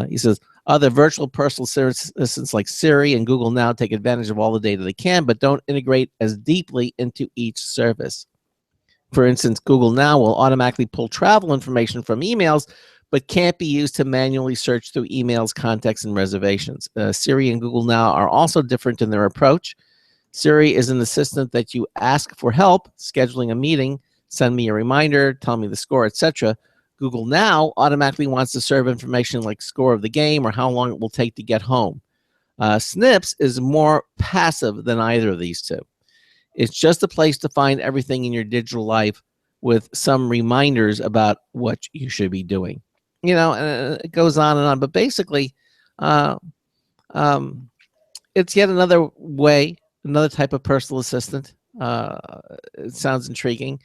He says, other virtual personal assistants like Siri and Google Now take advantage of all the data they can, but don't integrate as deeply into each service. For instance, Google Now will automatically pull travel information from emails, but can't be used to manually search through emails, contacts, and reservations. Siri and Google Now are also different in their approach. Siri is an assistant that you ask for help, scheduling a meeting, send me a reminder, tell me the score, etc. Google Now automatically wants to serve information like score of the game or how long it will take to get home. Snips is more passive than either of these two. It's just a place to find everything in your digital life with some reminders about what you should be doing. And it goes on and on. But basically, Uh, it's yet another way, another type of personal assistant. It sounds intriguing.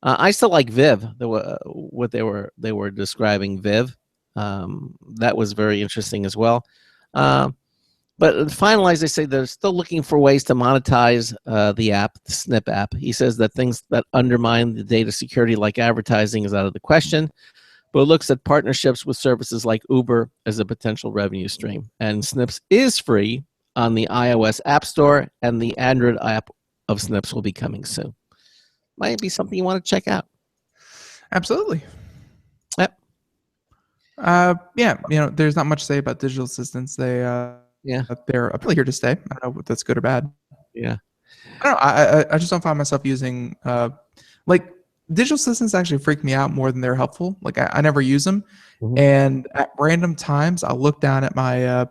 I still like Viv. What they were describing Viv. That was very interesting as well. But finalized, they say they're still looking for ways to monetize the app, the Snip app. He says that things that undermine the data security, like advertising, is out of the question. But it looks at partnerships with services like Uber as a potential revenue stream. And Snips is free on the iOS App Store, and the Android app of Snips will be coming soon. Might be something you want to check out. Absolutely. Yep. Yeah, there's not much to say about digital assistants. They're apparently here to stay. I don't know if that's good or bad. Yeah. I don't know. I just don't find myself using like digital assistants actually freak me out more than they're helpful. Like I never use them, and at random times I'll look down at my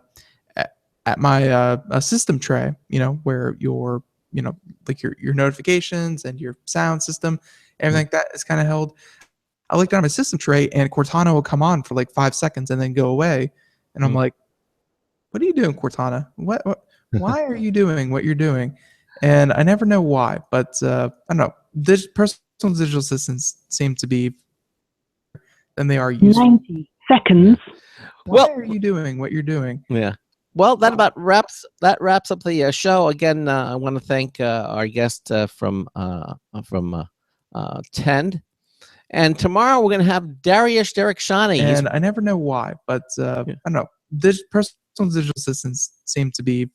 system tray, where your like your notifications and your sound system, everything like that is kind of held. I look down at my system tray and Cortana will come on for like 5 seconds and then go away, and I'm like, "What are you doing, Cortana? What? Why are you doing what you're doing?" And I never know why, but I don't know. This personal digital assistants seem to be than they are useful. 90 seconds. Why are you doing what you're doing? Yeah. Well, that about wraps up the show. Again, I want to thank our guest from Tend. And tomorrow we're going to have Dariush Derek-Shani. And I never know why, but I don't know. This personal digital assistants seem to be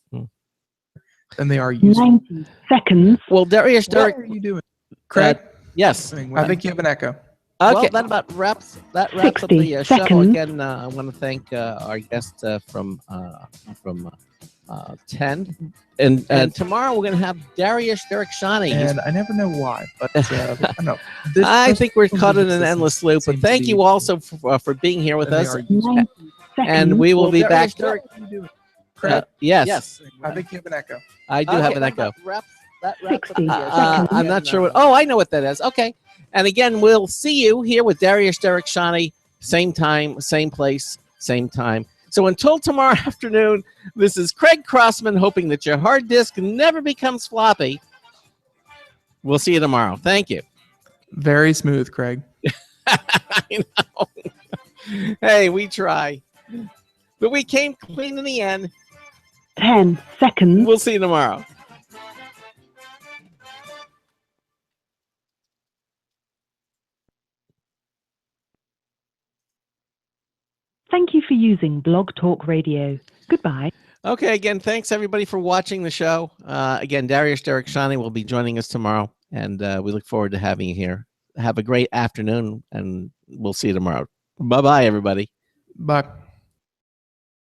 than they are useful. 90 seconds. Well, Dariush Derek. What are you doing, Craig? Yes. I think you have an echo. Okay, well, that about wraps up the show. seconds. Again, I want to thank our guest from Tend. And tomorrow we're going to have Dariush Derek-Shani. And I never know why, but I don't know. I think we're caught in an endless loop. But thank you also for being here with us. And we will be back. Yes. I think you have an echo. I do have an echo. That wraps 60 I'm not sure what. Oh, I know what that is. Okay. And again, we'll see you here with Dariush Derek-Shani, same time, same place, same time. So until tomorrow afternoon, this is Craig Crossman, hoping that your hard disk never becomes floppy. We'll see you tomorrow. Thank you. Very smooth, Craig. I know. Hey, we try. But we came clean in the end. 10 seconds. We'll see you tomorrow. Thank you for using Blog Talk Radio. Goodbye. Okay, again, thanks everybody for watching the show. Again, Dariush Derek-Shani will be joining us tomorrow, and we look forward to having you here. Have a great afternoon, and we'll see you tomorrow. Bye-bye, everybody. Bye.